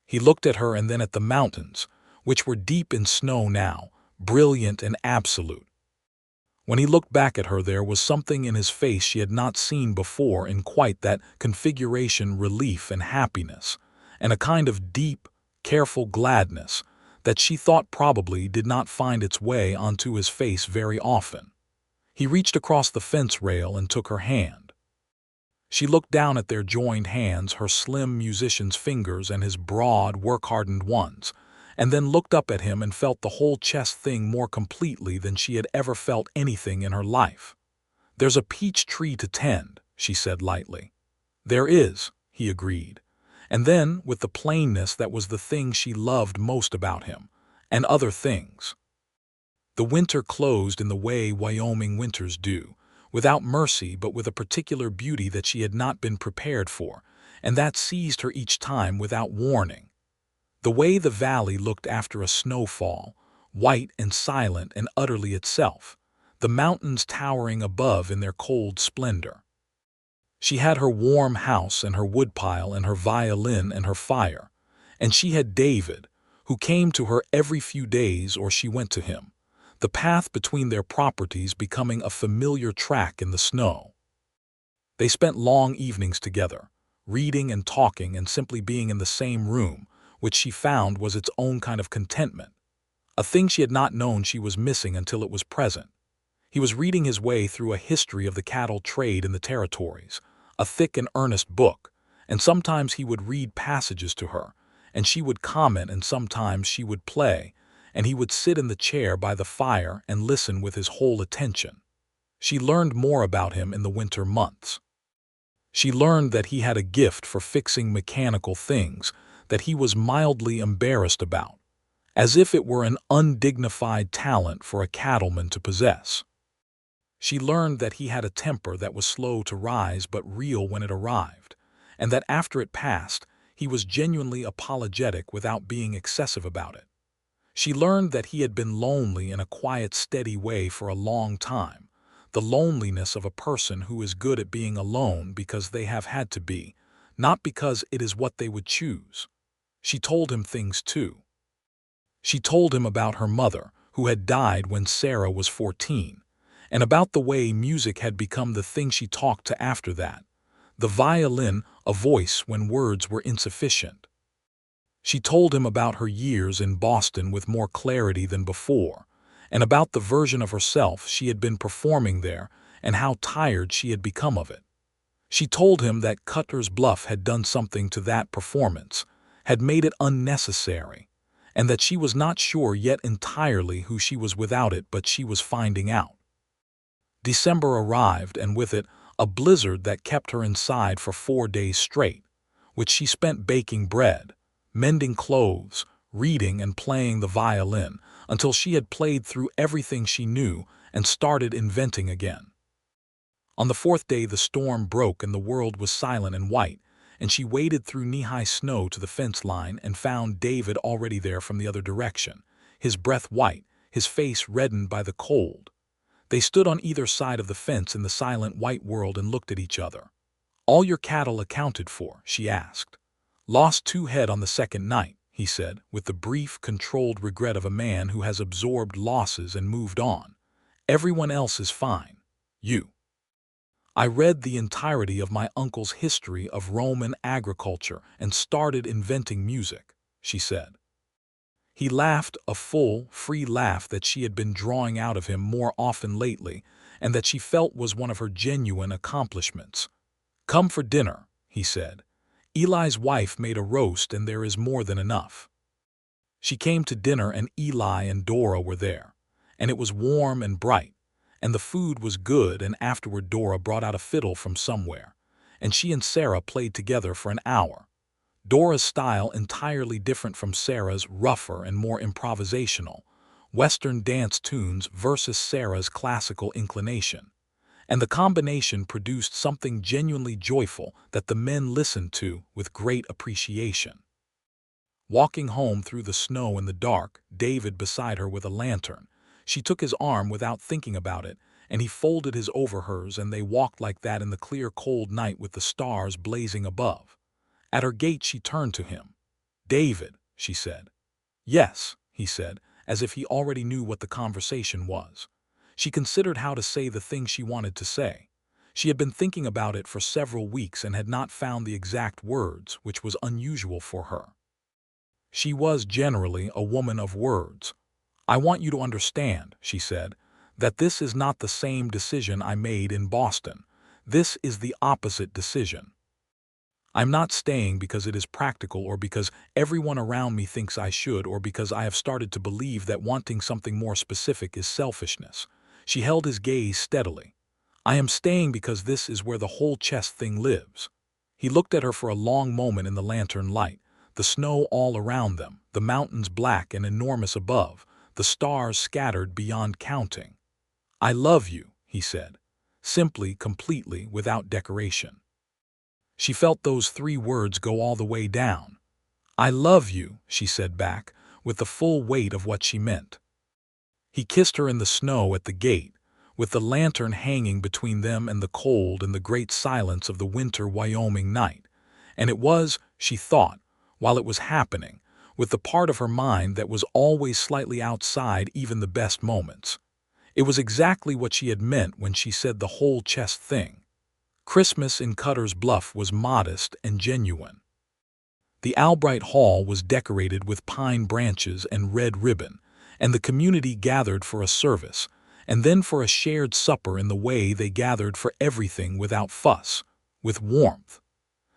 He looked at her and then at the mountains, which were deep in snow now, brilliant and absolute. When he looked back at her, there was something in his face she had not seen before in quite that configuration, relief and happiness, and a kind of deep, careful gladness that she thought probably did not find its way onto his face very often. He reached across the fence rail and took her hand. She looked down at their joined hands, her slim musician's fingers and his broad, work-hardened ones, and then looked up at him and felt the whole chest thing more completely than she had ever felt anything in her life. "There's a peach tree to tend," she said lightly. "There is," he agreed, and then with the plainness that was the thing she loved most about him, and other things. The winter closed in the way Wyoming winters do, without mercy but with a particular beauty that she had not been prepared for, and that seized her each time without warning. The way the valley looked after a snowfall, white and silent and utterly itself, the mountains towering above in their cold splendor. She had her warm house and her woodpile and her violin and her fire, and she had David, who came to her every few days or she went to him, the path between their properties becoming a familiar track in the snow. They spent long evenings together, reading and talking and simply being in the same room, which she found was its own kind of contentment, a thing she had not known she was missing until it was present. He was reading his way through a history of the cattle trade in the territories, a thick and earnest book, and sometimes he would read passages to her, and she would comment, and sometimes she would play, and he would sit in the chair by the fire and listen with his whole attention. She learned more about him in the winter months. She learned that he had a gift for fixing mechanical things that he was mildly embarrassed about, as if it were an undignified talent for a cattleman to possess. She learned that he had a temper that was slow to rise but real when it arrived, and that after it passed, he was genuinely apologetic without being excessive about it. She learned that he had been lonely in a quiet, steady way for a long time, the loneliness of a person who is good at being alone because they have had to be, not because it is what they would choose. She told him things too. She told him about her mother, who had died when Sarah was 14, and about the way music had become the thing she talked to after that, the violin, a voice when words were insufficient. She told him about her years in Boston with more clarity than before, and about the version of herself she had been performing there and how tired she had become of it. She told him that Cutler's Bluff had done something to that performance, had made it unnecessary, and that she was not sure yet entirely who she was without it, but she was finding out. December arrived, and with it a blizzard that kept her inside for 4 days straight, which she spent baking bread, mending clothes, reading and playing the violin until she had played through everything she knew and started inventing again. On the 4th day the storm broke and the world was silent and white, and she waded through knee-high snow to the fence line and found David already there from the other direction, his breath white, his face reddened by the cold. They stood on either side of the fence in the silent white world and looked at each other. "All your cattle accounted for?" she asked. "Lost 2 head on the 2nd night," he said, with the brief, controlled regret of a man who has absorbed losses and moved on. "Everyone else is fine. You." "I read the entirety of my uncle's history of Roman agriculture and started inventing music," she said. He laughed, a full, free laugh that she had been drawing out of him more often lately and that she felt was one of her genuine accomplishments. "Come for dinner," he said. "Eli's wife made a roast and there is more than enough." She came to dinner and Eli and Dora were there, and it was warm and bright, and the food was good, and afterward Dora brought out a fiddle from somewhere, and she and Sarah played together for an hour. Dora's style entirely different from Sarah's, rougher and more improvisational, Western dance tunes versus Sarah's classical inclination. And the combination produced something genuinely joyful that the men listened to with great appreciation. Walking home through the snow in the dark, David beside her with a lantern, She took his arm without thinking about it, and he folded his over hers, and they walked like that in the clear, cold night with the stars blazing above. At her gate she turned to him. "David," she said. "Yes," he said, as if he already knew what the conversation was. She considered how to say the thing she wanted to say. She had been thinking about it for several weeks and had not found the exact words, which was unusual for her. She was generally a woman of words. "I want you to understand," she said, "that this is not the same decision I made in Boston. This is the opposite decision. I'm not staying because it is practical or because everyone around me thinks I should or because I have started to believe that wanting something more specific is selfishness." She held his gaze steadily. "I am staying because this is where the whole chess thing lives." He looked at her for a long moment in the lantern light, the snow all around them, the mountains black and enormous above, the stars scattered beyond counting. "I love you," he said, simply, completely, without decoration. She felt those 3 words go all the way down. "I love you," she said back, with the full weight of what she meant. He kissed her in the snow at the gate, with the lantern hanging between them and the cold and the great silence of the winter Wyoming night. And it was, she thought, while it was happening, with the part of her mind that was always slightly outside even the best moments. It was exactly what she had meant when she said the whole chess thing. Christmas in Cutter's Bluff was modest and genuine. The Albright Hall was decorated with pine branches and red ribbon, and the community gathered for a service, and then for a shared supper in the way they gathered for everything without fuss, with warmth.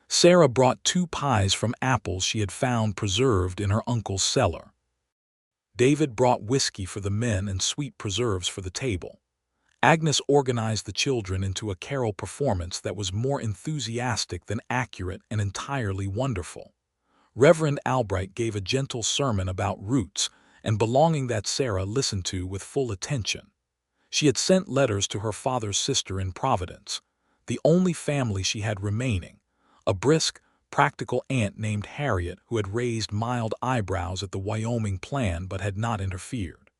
Sarah brought 2 pies from apples she had found preserved in her uncle's cellar. David brought whiskey for the men and sweet preserves for the table. Agnes organized the children into a carol performance that was more enthusiastic than accurate and entirely wonderful. Reverend Albright gave a gentle sermon about roots and belonging that Sarah listened to with full attention. She had sent letters to her father's sister in Providence, the only family she had remaining, a brisk, practical aunt named Harriet who had raised mild eyebrows at the Wyoming plan but had not interfered.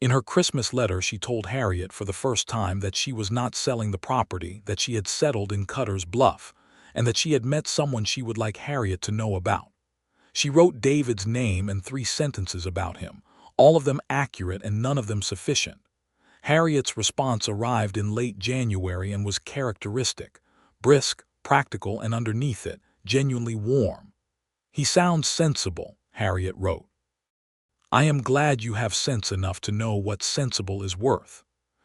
In her Christmas letter she told Harriet for the first time that she was not selling the property, that she had settled in Cutter's Bluff, and that she had met someone she would like Harriet to know about. She wrote David's name and 3 sentences about him, all of them accurate and none of them sufficient. Harriet's response arrived in late January and was characteristic, brisk, practical, and underneath it, genuinely warm. "He sounds sensible," Harriet wrote. "I am glad you have sense enough to know what sensible is worth.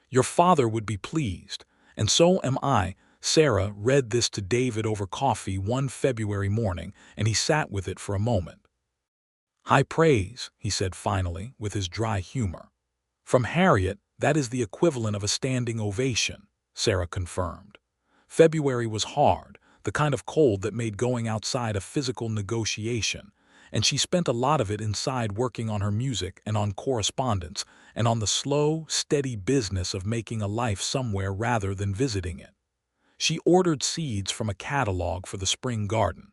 Your father would be pleased, and so am I." Sarah read this to David over coffee one February morning, and he sat with it for a moment. "High praise," he said finally, with his dry humor. "From Harriet, that is the equivalent of a standing ovation," Sarah confirmed. February was hard, the kind of cold that made going outside a physical negotiation, and she spent a lot of it inside working on her music and on correspondence and on the slow, steady business of making a life somewhere rather than visiting it. She ordered seeds from a catalog for the spring garden.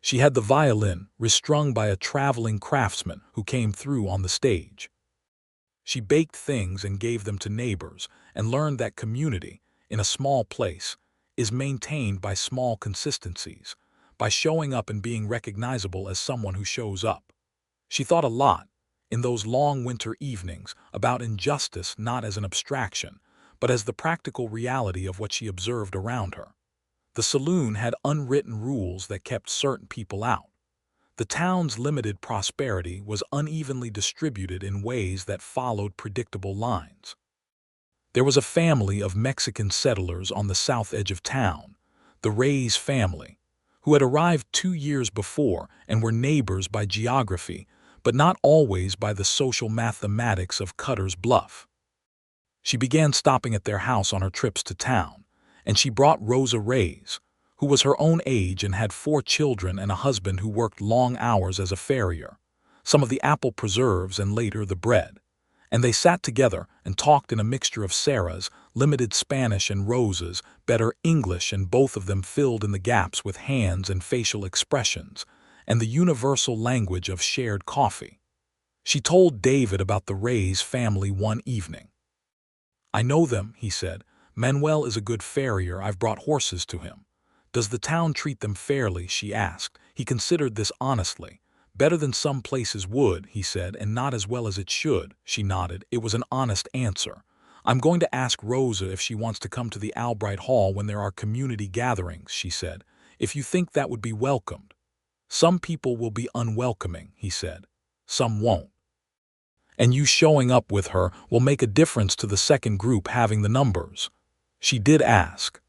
She had the violin restrung by a traveling craftsman who came through on the stage. She baked things and gave them to neighbors and learned that community, in a small place, is maintained by small consistencies, by showing up and being recognizable as someone who shows up. She thought a lot, in those long winter evenings, about injustice not as an abstraction, but as the practical reality of what she observed around her. The saloon had unwritten rules that kept certain people out. The town's limited prosperity was unevenly distributed in ways that followed predictable lines. There was a family of Mexican settlers on the south edge of town, the Reyes family, who had arrived 2 years before and were neighbors by geography, but not always by the social mathematics of Cutter's Bluff. She began stopping at their house on her trips to town, and she brought Rosa Reyes, who was her own age and had 4 children and a husband who worked long hours as a farrier, some of the apple preserves and later the bread. And they sat together and talked in a mixture of Sarah's, limited Spanish, and Rosa's, better English, and both of them filled in the gaps with hands and facial expressions, and the universal language of shared coffee. She told David about the Ray's family one evening. "I know them," he said. "Manuel is a good farrier. I've brought horses to him." "Does the town treat them fairly?" she asked. He considered this honestly. "Better than some places would," he said, "and not as well as it should." She nodded. It was an honest answer. "I'm going to ask Rosa if she wants to come to the Albright Hall when there are community gatherings," she said, "if you think that would be welcomed." "Some people will be unwelcoming," he said. "Some won't. And you showing up with her will make a difference to the second group having the numbers." She did ask.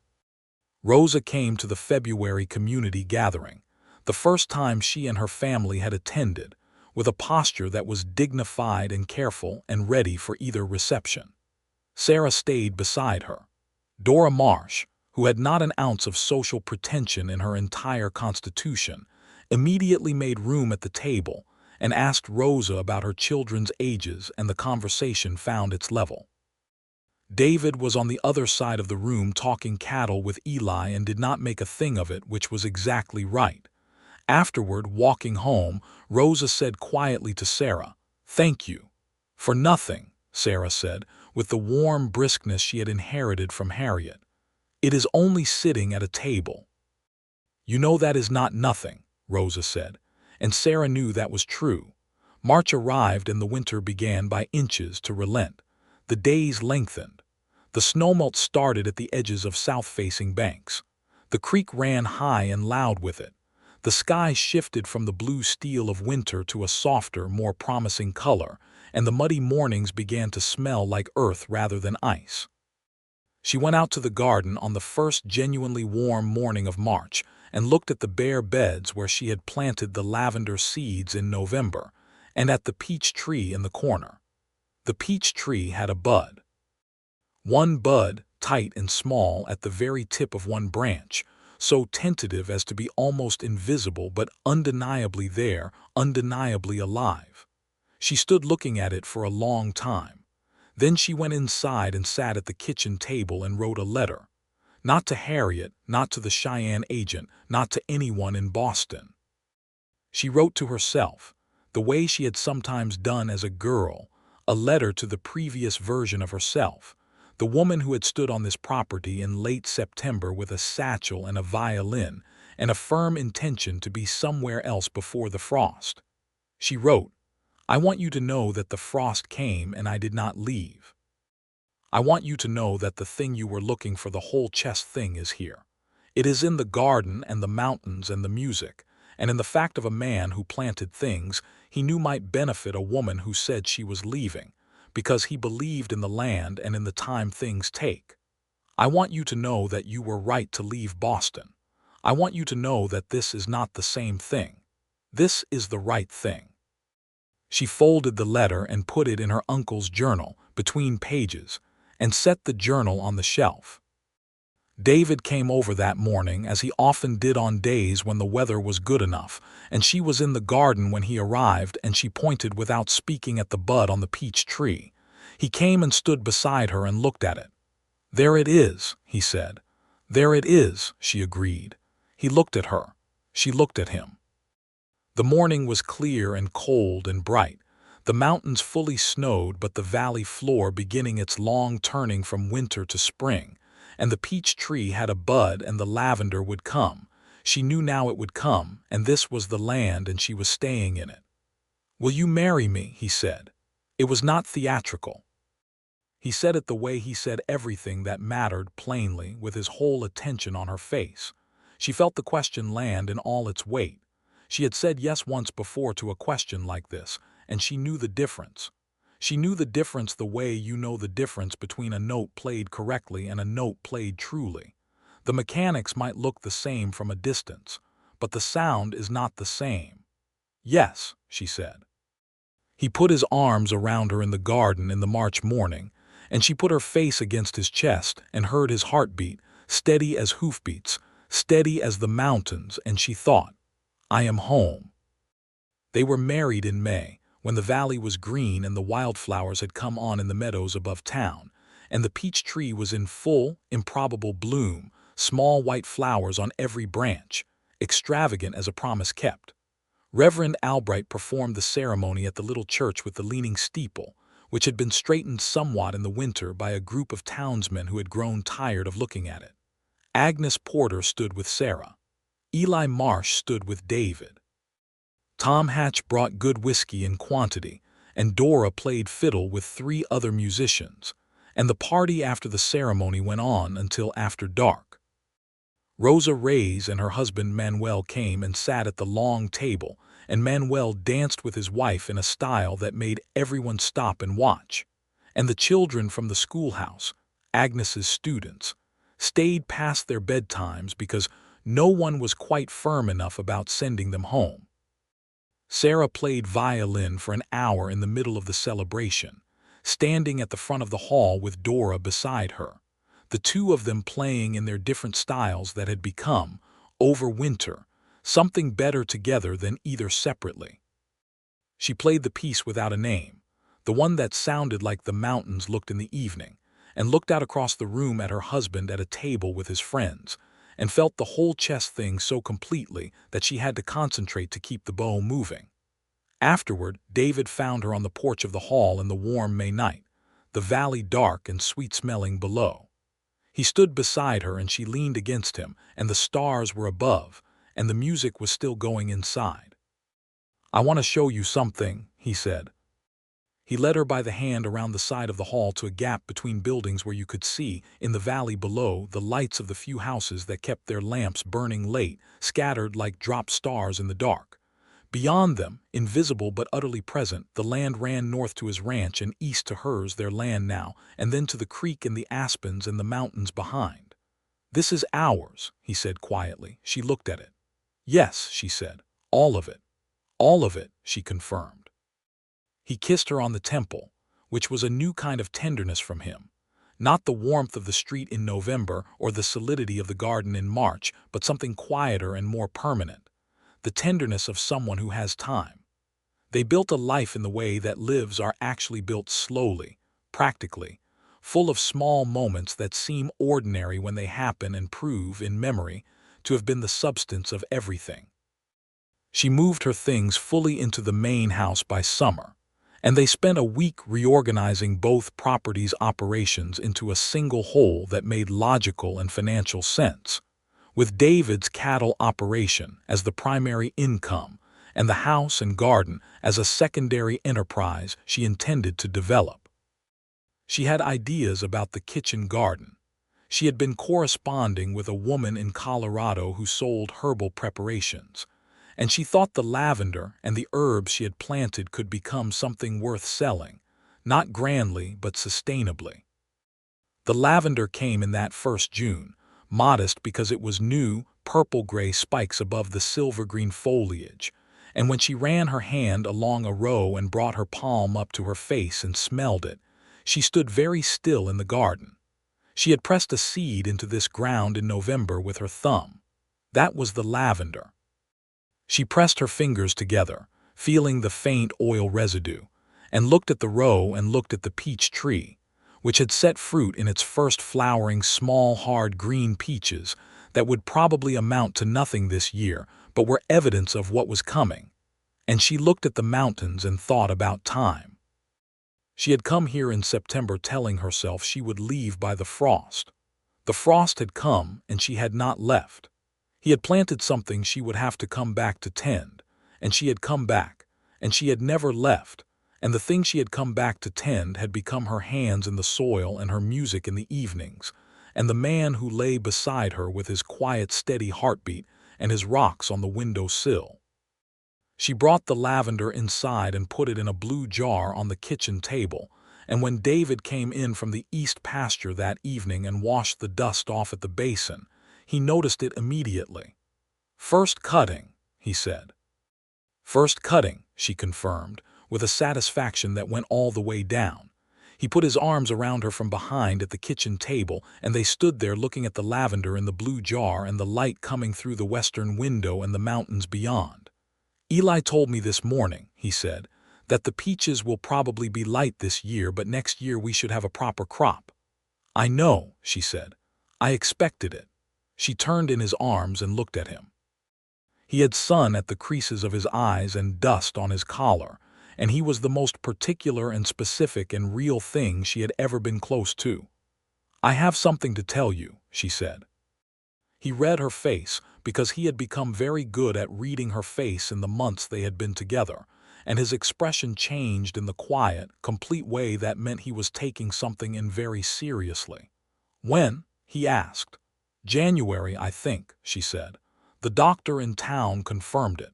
Rosa came to the February community gathering, the first time she and her family had attended, with a posture that was dignified and careful and ready for either reception. Sarah stayed beside her. Dora Marsh, who had not an ounce of social pretension in her entire constitution, immediately made room at the table and asked Rosa about her children's ages, and the conversation found its level. David was on the other side of the room talking cattle with Eli and did not make a thing of it, which was exactly right. Afterward, walking home, Rosa said quietly to Sarah, "Thank you." "For nothing," Sarah said, with the warm briskness she had inherited from Harriet. "It is only sitting at a table." "You know that is not nothing," Rosa said, and Sarah knew that was true. March arrived and the winter began by inches to relent. The days lengthened. The snowmelt started at the edges of south-facing banks. The creek ran high and loud with it. The sky shifted from the blue steel of winter to a softer, more promising color, and the muddy mornings began to smell like earth rather than ice. She went out to the garden on the first genuinely warm morning of March and looked at the bare beds where she had planted the lavender seeds in November, and at the peach tree in the corner. The peach tree had a bud. One bud, tight and small at the very tip of one branch, so tentative as to be almost invisible but undeniably there, undeniably alive. She stood looking at it for a long time. Then she went inside and sat at the kitchen table and wrote a letter. Not to Harriet, not to the Cheyenne agent, not to anyone in Boston. She wrote to herself, the way she had sometimes done as a girl, a letter to the previous version of herself, the woman who had stood on this property in late September with a satchel and a violin and a firm intention to be somewhere else before the frost. She wrote, "I want you to know that the frost came and I did not leave. I want you to know that the thing you were looking for, the whole chest thing, is here. It is in the garden and the mountains and the music, and in the fact of a man who planted things he knew might benefit a woman who said she was leaving, because he believed in the land and in the time things take. I want you to know that you were right to leave Boston. I want you to know that this is not the same thing. This is the right thing." She folded the letter and put it in her uncle's journal, between pages, and set the journal on the shelf. David came over that morning, as he often did on days when the weather was good enough, and she was in the garden when he arrived, and she pointed without speaking at the bud on the peach tree. He came and stood beside her and looked at it. "There it is," he said. "There it is," she agreed. He looked at her. She looked at him. The morning was clear and cold and bright, the mountains fully snowed but the valley floor beginning its long turning from winter to spring, and the peach tree had a bud and the lavender would come. She knew now it would come, and this was the land and she was staying in it. "Will you marry me?" he said. It was not theatrical. He said it the way he said everything that mattered, plainly, with his whole attention on her face. She felt the question land in all its weight. She had said yes once before to a question like this, and she knew the difference. She knew the difference the way you know the difference between a note played correctly and a note played truly. The mechanics might look the same from a distance, but the sound is not the same. "Yes," she said. He put his arms around her in the garden in the March morning, and she put her face against his chest and heard his heartbeat, steady as hoofbeats, steady as the mountains, and she thought, "I am home." They were married in May, when the valley was green and the wildflowers had come on in the meadows above town, and the peach tree was in full, improbable bloom, small white flowers on every branch, extravagant as a promise kept. Reverend Albright performed the ceremony at the little church with the leaning steeple, which had been straightened somewhat in the winter by a group of townsmen who had grown tired of looking at it. Agnes Porter stood with Sarah. Eli Marsh stood with David. Tom Hatch brought good whiskey in quantity, and Dora played fiddle with 3 other musicians, and the party after the ceremony went on until after dark. Rosa Reyes and her husband Manuel came and sat at the long table, and Manuel danced with his wife in a style that made everyone stop and watch. And the children from the schoolhouse, Agnes's students, stayed past their bedtimes because no one was quite firm enough about sending them home. Sarah played violin for an hour in the middle of the celebration, standing at the front of the hall with Dora beside her, the 2 of them playing in their different styles that had become, over winter, something better together than either separately. She played the piece without a name, the one that sounded like the mountains looked in the evening, and looked out across the room at her husband at a table with his friends, and felt the whole chess thing so completely that she had to concentrate to keep the bow moving. Afterward, David found her on the porch of the hall in the warm May night, the valley dark and sweet-smelling below. He stood beside her and she leaned against him, and the stars were above, and the music was still going inside. "I want to show you something," he said. He led her by the hand around the side of the hall to a gap between buildings where you could see, in the valley below, the lights of the few houses that kept their lamps burning late, scattered like dropped stars in the dark. Beyond them, invisible but utterly present, the land ran north to his ranch and east to hers, their land now, and then to the creek and the aspens and the mountains behind. "This is ours," he said quietly. She looked at it. "Yes," she said. "All of it." "All of it," she confirmed. He kissed her on the temple, which was a new kind of tenderness from him. Not the warmth of the street in November or the solidity of the garden in March, but something quieter and more permanent. The tenderness of someone who has time. They built a life in the way that lives are actually built slowly, practically, full of small moments that seem ordinary when they happen and prove, in memory, to have been the substance of everything. She moved her things fully into the main house by summer, and they spent a week reorganizing both properties' operations into a single whole that made logical and financial sense, with David's cattle operation as the primary income and the house and garden as a secondary enterprise she intended to develop. She had ideas about the kitchen garden. She had been corresponding with a woman in Colorado who sold herbal preparations, and she thought the lavender and the herbs she had planted could become something worth selling, not grandly but sustainably. The lavender came in that first June, modest because it was new, purple-gray spikes above the silver-green foliage, and when she ran her hand along a row and brought her palm up to her face and smelled it, she stood very still in the garden. She had pressed a seed into this ground in November with her thumb. That was the lavender. She pressed her fingers together, feeling the faint oil residue, and looked at the row and looked at the peach tree, which had set fruit in its first flowering small hard green peaches that would probably amount to nothing this year but were evidence of what was coming. And she looked at the mountains and thought about time. She had come here in September telling herself she would leave by the frost. The frost had come and she had not left. He had planted something she would have to come back to tend, and she had come back, and she had never left, and the thing she had come back to tend had become her hands in the soil and her music in the evenings, and the man who lay beside her with his quiet, steady heartbeat and his rocks on the window sill. She brought the lavender inside and put it in a blue jar on the kitchen table, and when David came in from the east pasture that evening and washed the dust off at the basin, he noticed it immediately. "First cutting," he said. "First cutting," she confirmed, with a satisfaction that went all the way down. He put his arms around her from behind at the kitchen table, and they stood there looking at the lavender in the blue jar and the light coming through the western window and the mountains beyond. "Eli told me this morning," he said, "that the peaches will probably be light this year, but next year we should have a proper crop." "I know," she said. "I expected it." She turned in his arms and looked at him. He had sun at the creases of his eyes and dust on his collar, and he was the most particular and specific and real thing she had ever been close to. "I have something to tell you," she said. He read her face because he had become very good at reading her face in the months they had been together, and his expression changed in the quiet, complete way that meant he was taking something in very seriously. "When?" he asked. "January, I think," she said. "The doctor in town confirmed it."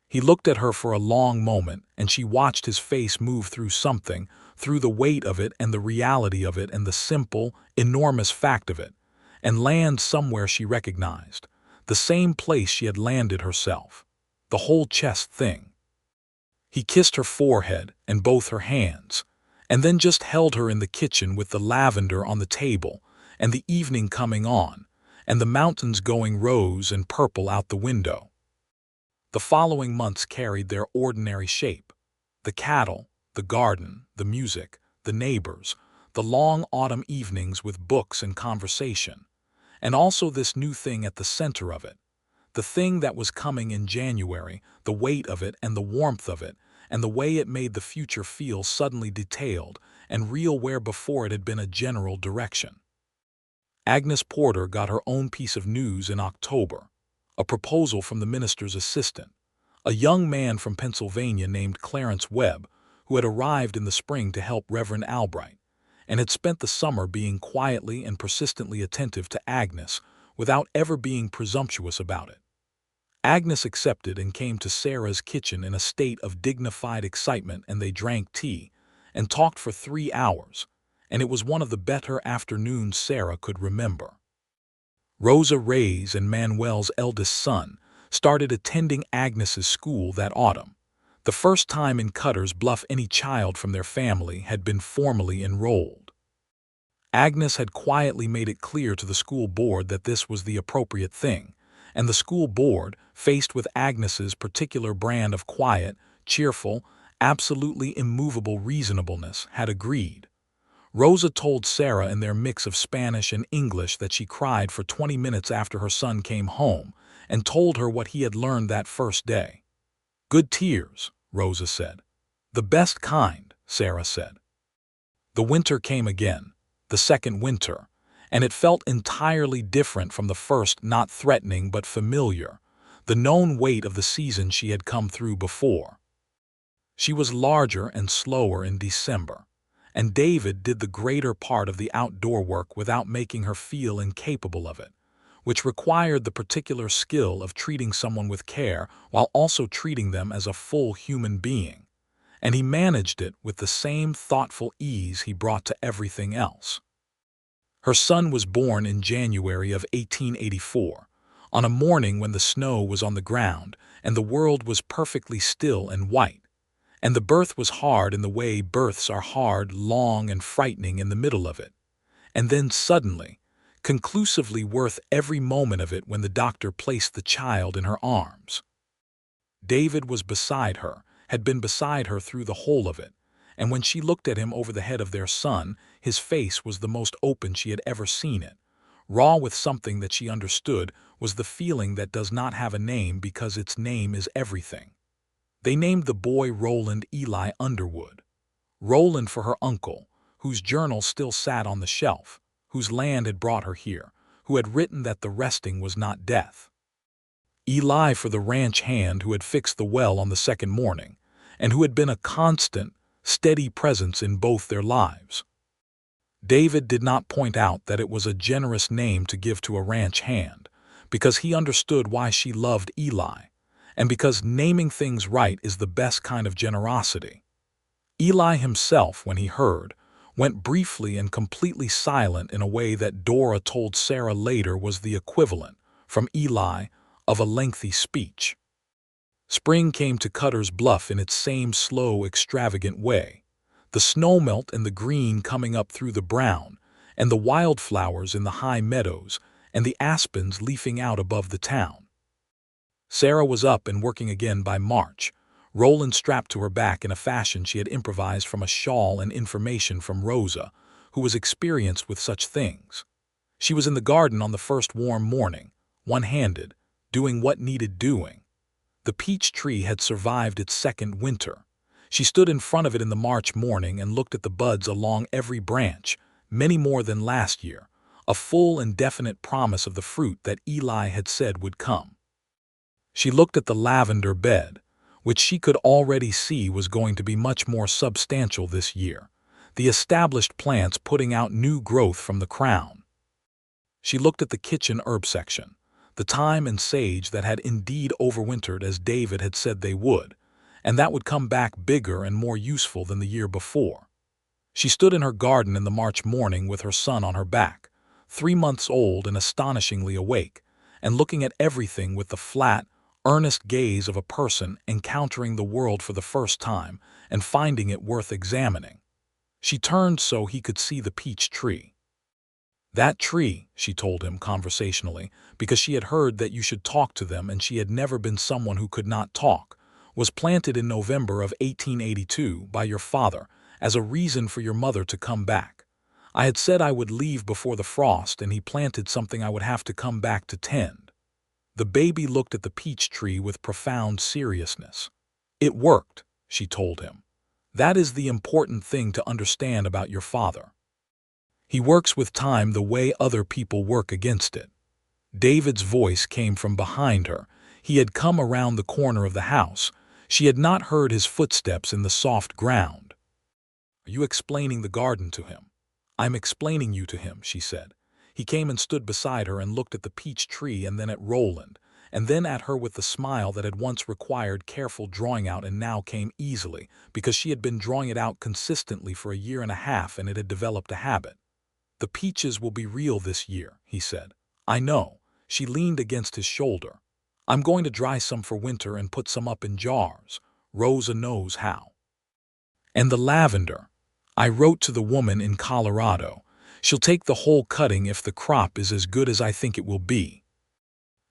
He looked at her for a long moment, and she watched his face move through something, through the weight of it and the reality of it and the simple, enormous fact of it, and land somewhere she recognized, the same place she had landed herself, the whole chest thing. He kissed her forehead and both her hands, and then just held her in the kitchen with the lavender on the table, and the evening coming on, and the mountains going rose and purple out the window. The following months carried their ordinary shape. The cattle, the garden, the music, the neighbors, the long autumn evenings with books and conversation, and also this new thing at the center of it, the thing that was coming in January, the weight of it and the warmth of it, and the way it made the future feel suddenly detailed and real where before it had been a general direction. Agnes Porter got her own piece of news in October, a proposal from the minister's assistant, a young man from Pennsylvania named Clarence Webb, who had arrived in the spring to help Reverend Albright, and had spent the summer being quietly and persistently attentive to Agnes without ever being presumptuous about it. Agnes accepted and came to Sarah's kitchen in a state of dignified excitement, and they drank tea and talked for 3 hours, and it was one of the better afternoons Sarah could remember. Rosa Reyes and Manuel's eldest son started attending Agnes's school that autumn, the first time in Cutter's Bluff any child from their family had been formally enrolled. Agnes had quietly made it clear to the school board that this was the appropriate thing, and the school board, faced with Agnes's particular brand of quiet, cheerful, absolutely immovable reasonableness, had agreed. Rosa told Sarah in their mix of Spanish and English that she cried for 20 minutes after her son came home, and told her what he had learned that first day. "Good tears," Rosa said. "The best kind," Sarah said. The winter came again, the second winter, and it felt entirely different from the first, not threatening but familiar, the known weight of the season she had come through before. She was larger and slower in December, and David did the greater part of the outdoor work without making her feel incapable of it, which required the particular skill of treating someone with care while also treating them as a full human being, and he managed it with the same thoughtful ease he brought to everything else. Her son was born in January of 1884, on a morning when the snow was on the ground and the world was perfectly still and white, and the birth was hard in the way births are hard, long and frightening in the middle of it, and then suddenly, conclusively worth every moment of it when the doctor placed the child in her arms. David was beside her, had been beside her through the whole of it, and when she looked at him over the head of their son, his face was the most open she had ever seen it, raw with something that she understood was the feeling that does not have a name because its name is everything. They named the boy Roland Eli Underwood. Roland for her uncle, whose journal still sat on the shelf, whose land had brought her here, who had written that the resting was not death. Eli for the ranch hand who had fixed the well on the second morning, and who had been a constant, steady presence in both their lives. David did not point out that it was a generous name to give to a ranch hand, because he understood why she loved Eli, and because naming things right is the best kind of generosity. Eli himself, when he heard, went briefly and completely silent in a way that Dora told Sarah later was the equivalent, from Eli, of a lengthy speech. Spring came to Cutter's Bluff in its same slow, extravagant way, the snowmelt and the green coming up through the brown, and the wildflowers in the high meadows, and the aspens leafing out above the town. Sarah was up and working again by March, Roland strapped to her back in a fashion she had improvised from a shawl and information from Rosa, who was experienced with such things. She was in the garden on the first warm morning, one-handed, doing what needed doing. The peach tree had survived its second winter. She stood in front of it in the March morning and looked at the buds along every branch, many more than last year, a full and definite promise of the fruit that Eli had said would come. She looked at the lavender bed, which she could already see was going to be much more substantial this year, the established plants putting out new growth from the crown. She looked at the kitchen herb section, the thyme and sage that had indeed overwintered as David had said they would, and that would come back bigger and more useful than the year before. She stood in her garden in the March morning with her son on her back, 3 months old and astonishingly awake, and looking at everything with the flat, earnest gaze of a person encountering the world for the first time and finding it worth examining. She turned so he could see the peach tree. "That tree," she told him conversationally, because she had heard that you should talk to them and she had never been someone who could not talk, "was planted in November of 1882 by your father as a reason for your mother to come back. I had said I would leave before the frost and he planted something I would have to come back to tend." The baby looked at the peach tree with profound seriousness. "It worked," she told him. "That is the important thing to understand about your father. He works with time the way other people work against it." David's voice came from behind her. He had come around the corner of the house. She had not heard his footsteps in the soft ground. "Are you explaining the garden to him?" "I'm explaining you to him," she said. He came and stood beside her and looked at the peach tree and then at Roland, and then at her with the smile that had once required careful drawing out and now came easily, because she had been drawing it out consistently for a year and a half and it had developed a habit. "The peaches will be real this year," he said. "I know." She leaned against his shoulder. "I'm going to dry some for winter and put some up in jars. Rosa knows how. And the lavender. I wrote to the woman in Colorado. She'll take the whole cutting if the crop is as good as I think it will be."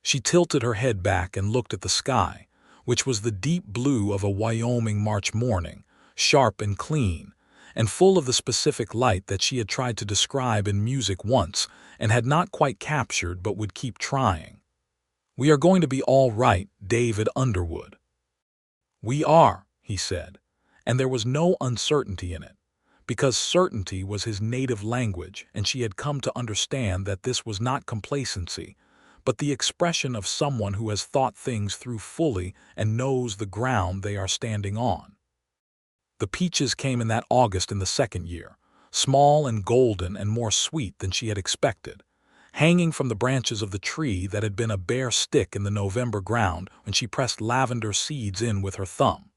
She tilted her head back and looked at the sky, which was the deep blue of a Wyoming March morning, sharp and clean, and full of the specific light that she had tried to describe in music once and had not quite captured but would keep trying. "We are going to be all right, David Underwood." "We are," he said, and there was no uncertainty in it, because certainty was his native language and she had come to understand that this was not complacency, but the expression of someone who has thought things through fully and knows the ground they are standing on. The peaches came in that August in the second year, small and golden and more sweet than she had expected, hanging from the branches of the tree that had been a bare stick in the November ground when she pressed lavender seeds in with her thumb.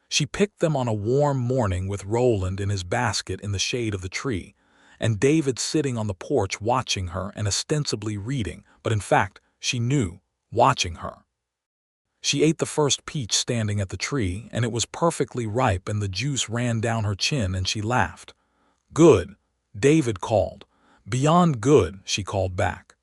She picked them on a warm morning with Roland in his basket in the shade of the tree, and David sitting on the porch watching her and ostensibly reading, but in fact, she knew, watching her. She ate the first peach standing at the tree, and it was perfectly ripe and the juice ran down her chin and she laughed. "Good," David called. "Beyond good," she called back.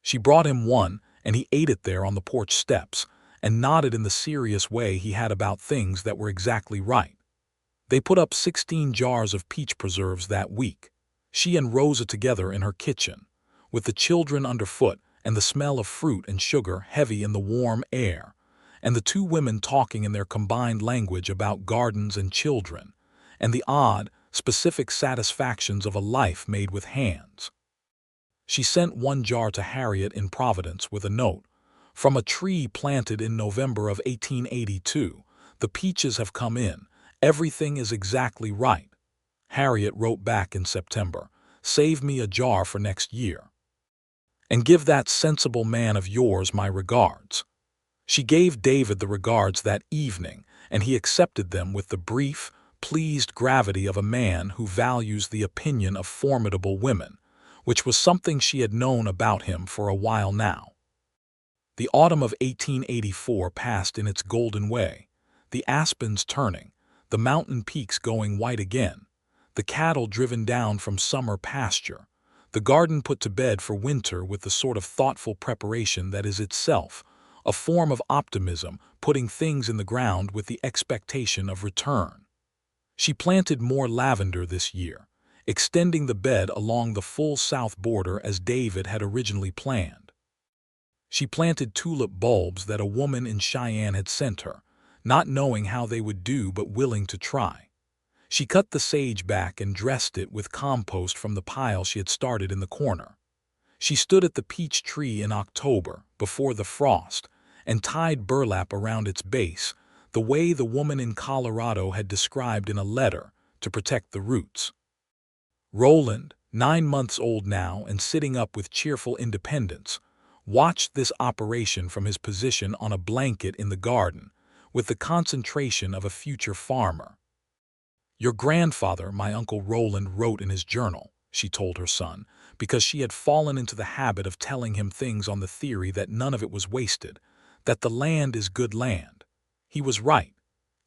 She brought him one, and he ate it there on the porch steps, and nodded in the serious way he had about things that were exactly right. They put up 16 jars of peach preserves that week, she and Rosa together in her kitchen, with the children underfoot and the smell of fruit and sugar heavy in the warm air, and the two women talking in their combined language about gardens and children, and the odd, specific satisfactions of a life made with hands. She sent 1 jar to Harriet in Providence with a note. "From a tree planted in November of 1882, the peaches have come in. Everything is exactly right." Harriet wrote back in September, "Save me a jar for next year. And give that sensible man of yours my regards." She gave David the regards that evening, and he accepted them with the brief, pleased gravity of a man who values the opinion of formidable women, which was something she had known about him for a while now. The autumn of 1884 passed in its golden way, the aspens turning, the mountain peaks going white again, the cattle driven down from summer pasture, the garden put to bed for winter with the sort of thoughtful preparation that is itself a form of optimism, putting things in the ground with the expectation of return. She planted more lavender this year, extending the bed along the full south border as David had originally planned. She planted tulip bulbs that a woman in Cheyenne had sent her, not knowing how they would do but willing to try. She cut the sage back and dressed it with compost from the pile she had started in the corner. She stood at the peach tree in October, before the frost, and tied burlap around its base, the way the woman in Colorado had described in a letter, to protect the roots. Roland, 9 months old now and sitting up with cheerful independence, watched this operation from his position on a blanket in the garden, with the concentration of a future farmer. "Your grandfather," my Uncle Roland wrote in his journal, she told her son, because she had fallen into the habit of telling him things on the theory that none of it was wasted, that the land is good land. He was right.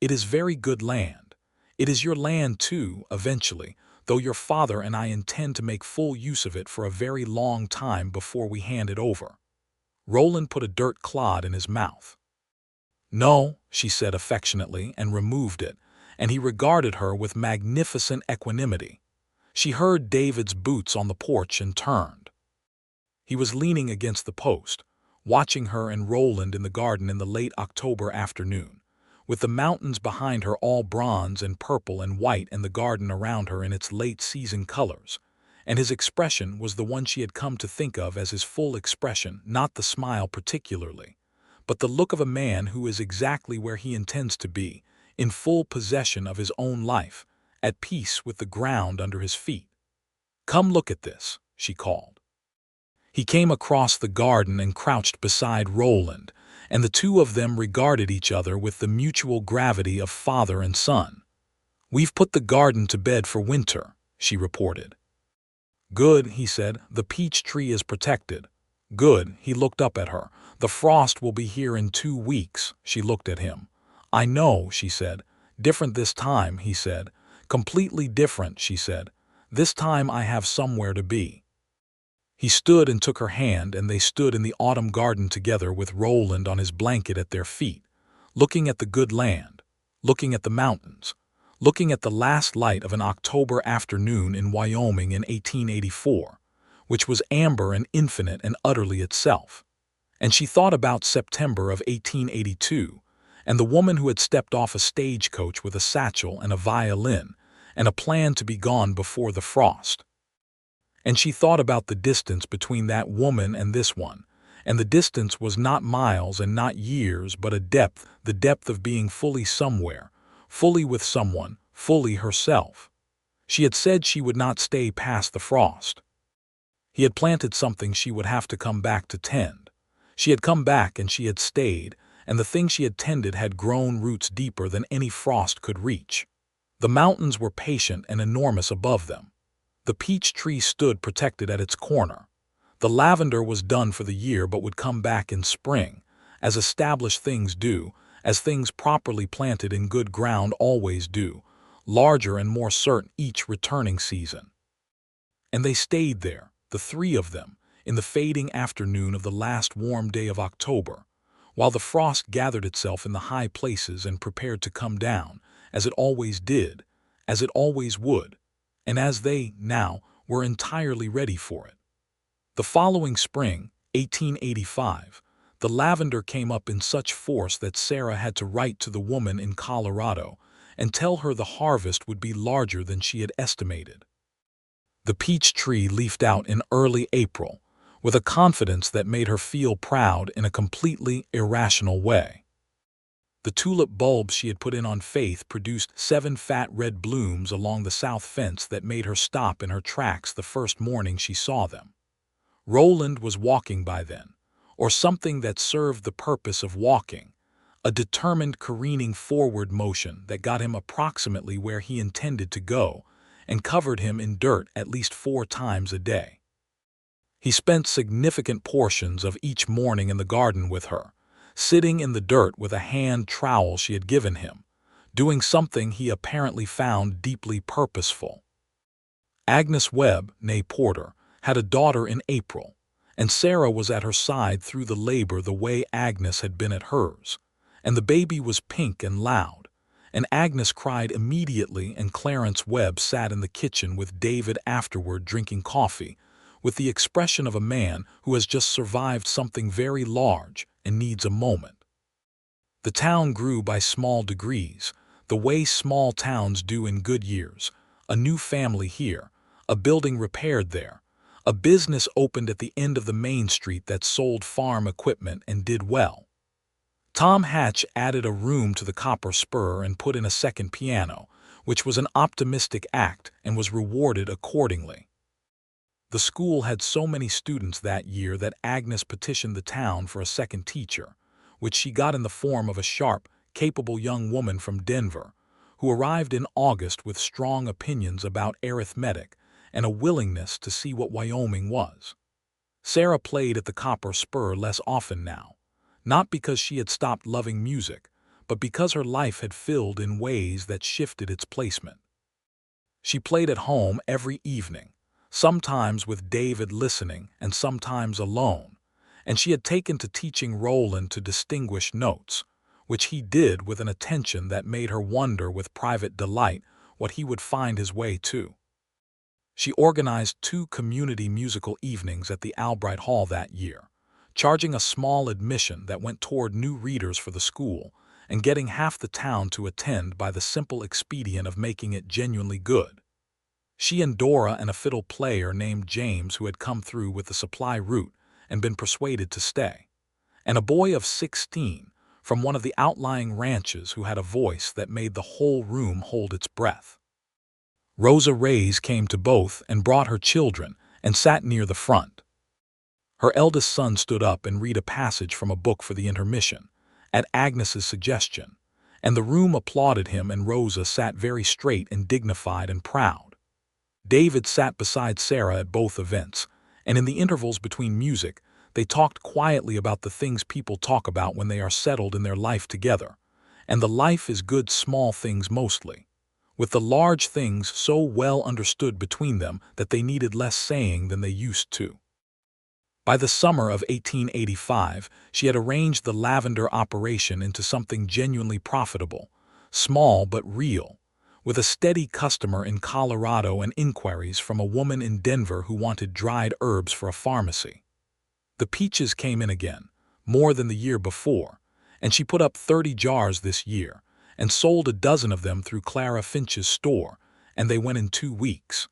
It is very good land. It is your land too, eventually, though your father and I intend to make full use of it for a very long time before we hand it over. Roland put a dirt clod in his mouth. "No," she said affectionately, and removed it, and he regarded her with magnificent equanimity. She heard David's boots on the porch and turned. He was leaning against the post, watching her and Roland in the garden in the late October afternoon, with the mountains behind her all bronze and purple and white and the garden around her in its late-season colors, and his expression was the one she had come to think of as his full expression, not the smile particularly, but the look of a man who is exactly where he intends to be, in full possession of his own life, at peace with the ground under his feet. "Come look at this," she called. He came across the garden and crouched beside Roland, and the two of them regarded each other with the mutual gravity of father and son. "We've put the garden to bed for winter," she reported. "Good," he said. "The peach tree is protected." "Good," he looked up at her. "The frost will be here in 2 weeks." She looked at him. "I know," she said. "Different this time," he said. "Completely different," she said. "This time I have somewhere to be." He stood and took her hand, and they stood in the autumn garden together with Roland on his blanket at their feet, looking at the good land, looking at the mountains, looking at the last light of an October afternoon in Wyoming in 1884, which was amber and infinite and utterly itself. And she thought about September of 1882, and the woman who had stepped off a stagecoach with a satchel and a violin, and a plan to be gone before the frost. And she thought about the distance between that woman and this one, and the distance was not miles and not years, but a depth, the depth of being fully somewhere, fully with someone, fully herself. She had said she would not stay past the frost. He had planted something she would have to come back to tend. She had come back and she had stayed, and the thing she had tended had grown roots deeper than any frost could reach. The mountains were patient and enormous above them. The peach tree stood protected at its corner. The lavender was done for the year but would come back in spring, as established things do, as things properly planted in good ground always do, larger and more certain each returning season. And they stayed there, the 3 of them, in the fading afternoon of the last warm day of October, while the frost gathered itself in the high places and prepared to come down, as it always did, as it always would, and as they, now, were entirely ready for it. The following spring, 1885, the lavender came up in such force that Sarah had to write to the woman in Colorado and tell her the harvest would be larger than she had estimated. The peach tree leafed out in early April, with a confidence that made her feel proud in a completely irrational way. The tulip bulbs she had put in on faith produced 7 fat red blooms along the south fence that made her stop in her tracks the first morning she saw them. Roland was walking by then, or something that served the purpose of walking, a determined careening forward motion that got him approximately where he intended to go and covered him in dirt at least 4 times a day. He spent significant portions of each morning in the garden with her, sitting in the dirt with a hand trowel she had given him, doing something he apparently found deeply purposeful. Agnes Webb, née Porter, had a daughter in April, and Sarah was at her side through the labor the way Agnes had been at hers, and the baby was pink and loud, and Agnes cried immediately, and Clarence Webb sat in the kitchen with David afterward drinking coffee, with the expression of a man who has just survived something very large and needs a moment. The town grew by small degrees, the way small towns do in good years. A new family here, a building repaired there, a business opened at the end of the main street that sold farm equipment and did well. Tom Hatch added a room to the Copper Spur and put in a second piano, which was an optimistic act and was rewarded accordingly. The school had so many students that year that Agnes petitioned the town for a second teacher, which she got in the form of a sharp, capable young woman from Denver, who arrived in August with strong opinions about arithmetic and a willingness to see what Wyoming was. Sarah played at the Copper Spur less often now, not because she had stopped loving music, but because her life had filled in ways that shifted its placement. She played at home every evening, sometimes with David listening and sometimes alone, and she had taken to teaching Roland to distinguish notes, which he did with an attention that made her wonder with private delight what he would find his way to. She organized 2 community musical evenings at the Albright Hall that year, charging a small admission that went toward new readers for the school and getting half the town to attend by the simple expedient of making it genuinely good. She and Dora and a fiddle player named James who had come through with the supply route and been persuaded to stay, and a boy of 16 from one of the outlying ranches who had a voice that made the whole room hold its breath. Rosa Reyes came to both and brought her children and sat near the front. Her eldest son stood up and read a passage from a book for the intermission, at Agnes's suggestion, and the room applauded him, and Rosa sat very straight and dignified and proud. David sat beside Sarah at both events, and in the intervals between music, they talked quietly about the things people talk about when they are settled in their life together, and the life is good small things mostly, with the large things so well understood between them that they needed less saying than they used to. By the summer of 1885, she had arranged the lavender operation into something genuinely profitable, small but real, with a steady customer in Colorado and inquiries from a woman in Denver who wanted dried herbs for a pharmacy. The peaches came in again, more than the year before, and she put up 30 jars this year and sold a dozen of them through Clara Finch's store, and they went in 2 weeks.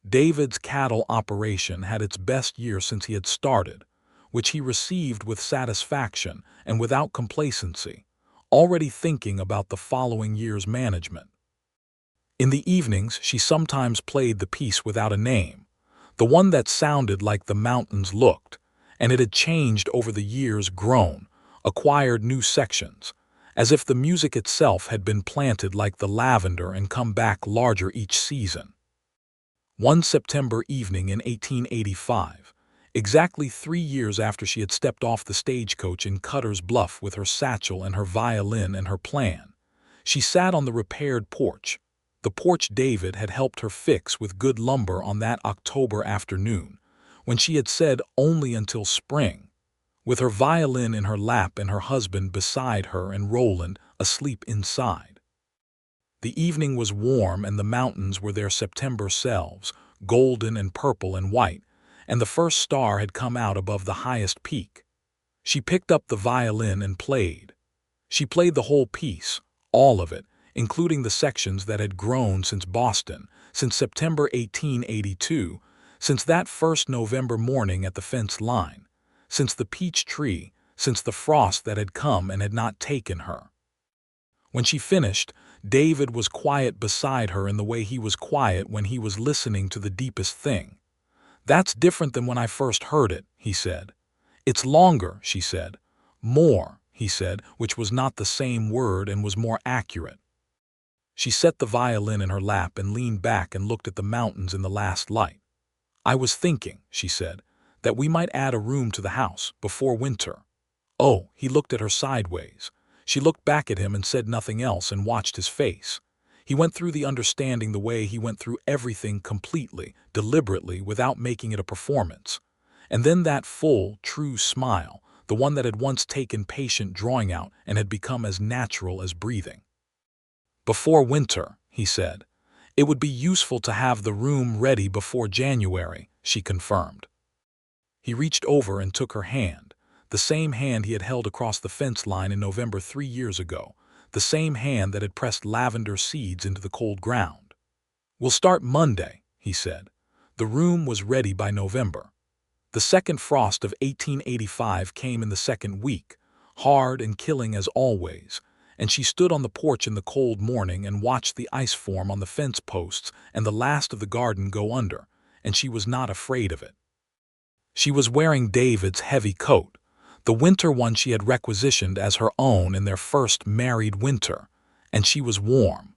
David's cattle operation had its best year since he had started, which he received with satisfaction and without complacency, already thinking about the following year's management. In the evenings, she sometimes played the piece without a name, the one that sounded like the mountains looked, and it had changed over the years, grown, acquired new sections, as if the music itself had been planted like the lavender and come back larger each season. One September evening in 1885, exactly 3 years after she had stepped off the stagecoach in Cutter's Bluff with her satchel and her violin and her plan, she sat on the repaired porch, the porch David had helped her fix with good lumber on that October afternoon, when she had said only until spring, with her violin in her lap and her husband beside her and Roland asleep inside. The evening was warm and the mountains were their September selves, golden and purple and white, and the first star had come out above the highest peak. She picked up the violin and played. She played the whole piece, all of it, including the sections that had grown since Boston, since September 1882, since that first November morning at the fence line, since the peach tree, since the frost that had come and had not taken her. When she finished, David was quiet beside her in the way he was quiet when he was listening to the deepest thing. "That's different than when I first heard it," he said. "It's longer," she said. "More," he said, which was not the same word and was more accurate. She set the violin in her lap and leaned back and looked at the mountains in the last light. "I was thinking," she said, "that we might add a room to the house before winter." Oh, he looked at her sideways. She looked back at him and said nothing else and watched his face. He went through the understanding the way he went through everything completely, deliberately, without making it a performance. And then that full, true smile, the one that had once taken patient drawing out and had become as natural as breathing. "Before winter," he said. "It would be useful to have the room ready before January," she confirmed. He reached over and took her hand, the same hand he had held across the fence line in November 3 years ago, the same hand that had pressed lavender seeds into the cold ground. "We'll start Monday," he said. The room was ready by November. The second frost of 1885 came in the second week, hard and killing as always, and she stood on the porch in the cold morning and watched the ice form on the fence posts and the last of the garden go under, and she was not afraid of it. She was wearing David's heavy coat, the winter one she had requisitioned as her own in their first married winter, and she was warm.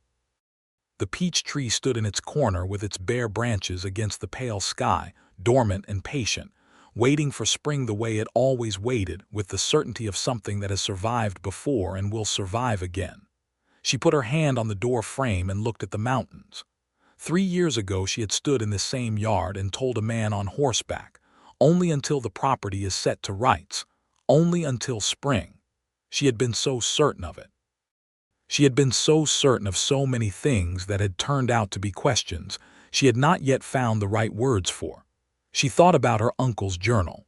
The peach tree stood in its corner with its bare branches against the pale sky, dormant and patient, waiting for spring the way it always waited, with the certainty of something that has survived before and will survive again. She put her hand on the door frame and looked at the mountains. 3 years ago she had stood in this same yard and told a man on horseback, "Only until the property is set to rights, only until spring." She had been so certain of it. She had been so certain of so many things that had turned out to be questions she had not yet found the right words for. She thought about her uncle's journal.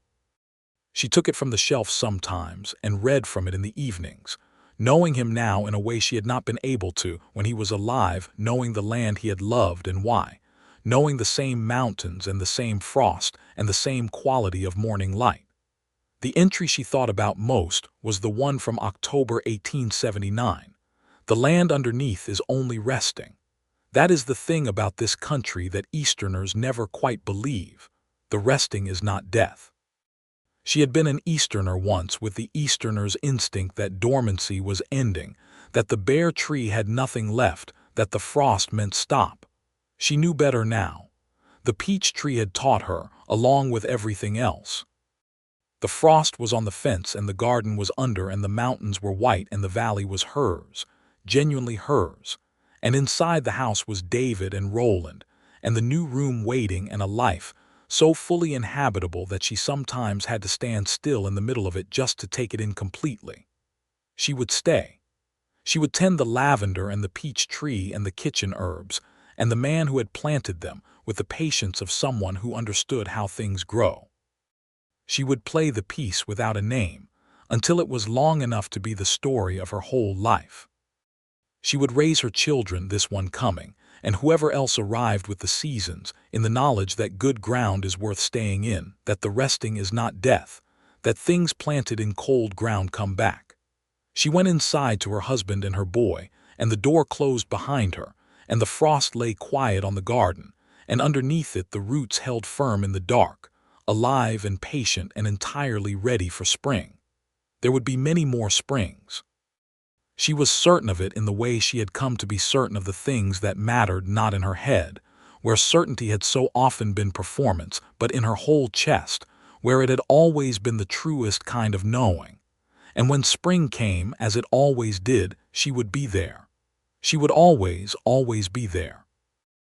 She took it from the shelf sometimes and read from it in the evenings, knowing him now in a way she had not been able to when he was alive, knowing the land he had loved and why, knowing the same mountains and the same frost and the same quality of morning light. The entry she thought about most was the one from October 1879. "The land underneath is only resting. That is the thing about this country that Easterners never quite believe. The resting is not death." She had been an Easterner once, with the Easterner's instinct that dormancy was ending, that the bare tree had nothing left, that the frost meant stop. She knew better now. The peach tree had taught her, along with everything else. The frost was on the fence and the garden was under and the mountains were white and the valley was hers, genuinely hers. And inside the house was David and Roland, and the new room waiting, and a life so fully inhabitable that she sometimes had to stand still in the middle of it just to take it in completely. She would stay. She would tend the lavender and the peach tree and the kitchen herbs, and the man who had planted them, with the patience of someone who understood how things grow. She would play the piece without a name, until it was long enough to be the story of her whole life. She would raise her children, this one coming, and whoever else arrived with the seasons, in the knowledge that good ground is worth staying in, that the resting is not death, that things planted in cold ground come back. She went inside to her husband and her boy, and the door closed behind her, and the frost lay quiet on the garden, and underneath it the roots held firm in the dark, alive and patient and entirely ready for spring. There would be many more springs. She was certain of it in the way she had come to be certain of the things that mattered, not in her head, where certainty had so often been performance, but in her whole chest, where it had always been the truest kind of knowing. And when spring came, as it always did, she would be there. She would always, always be there.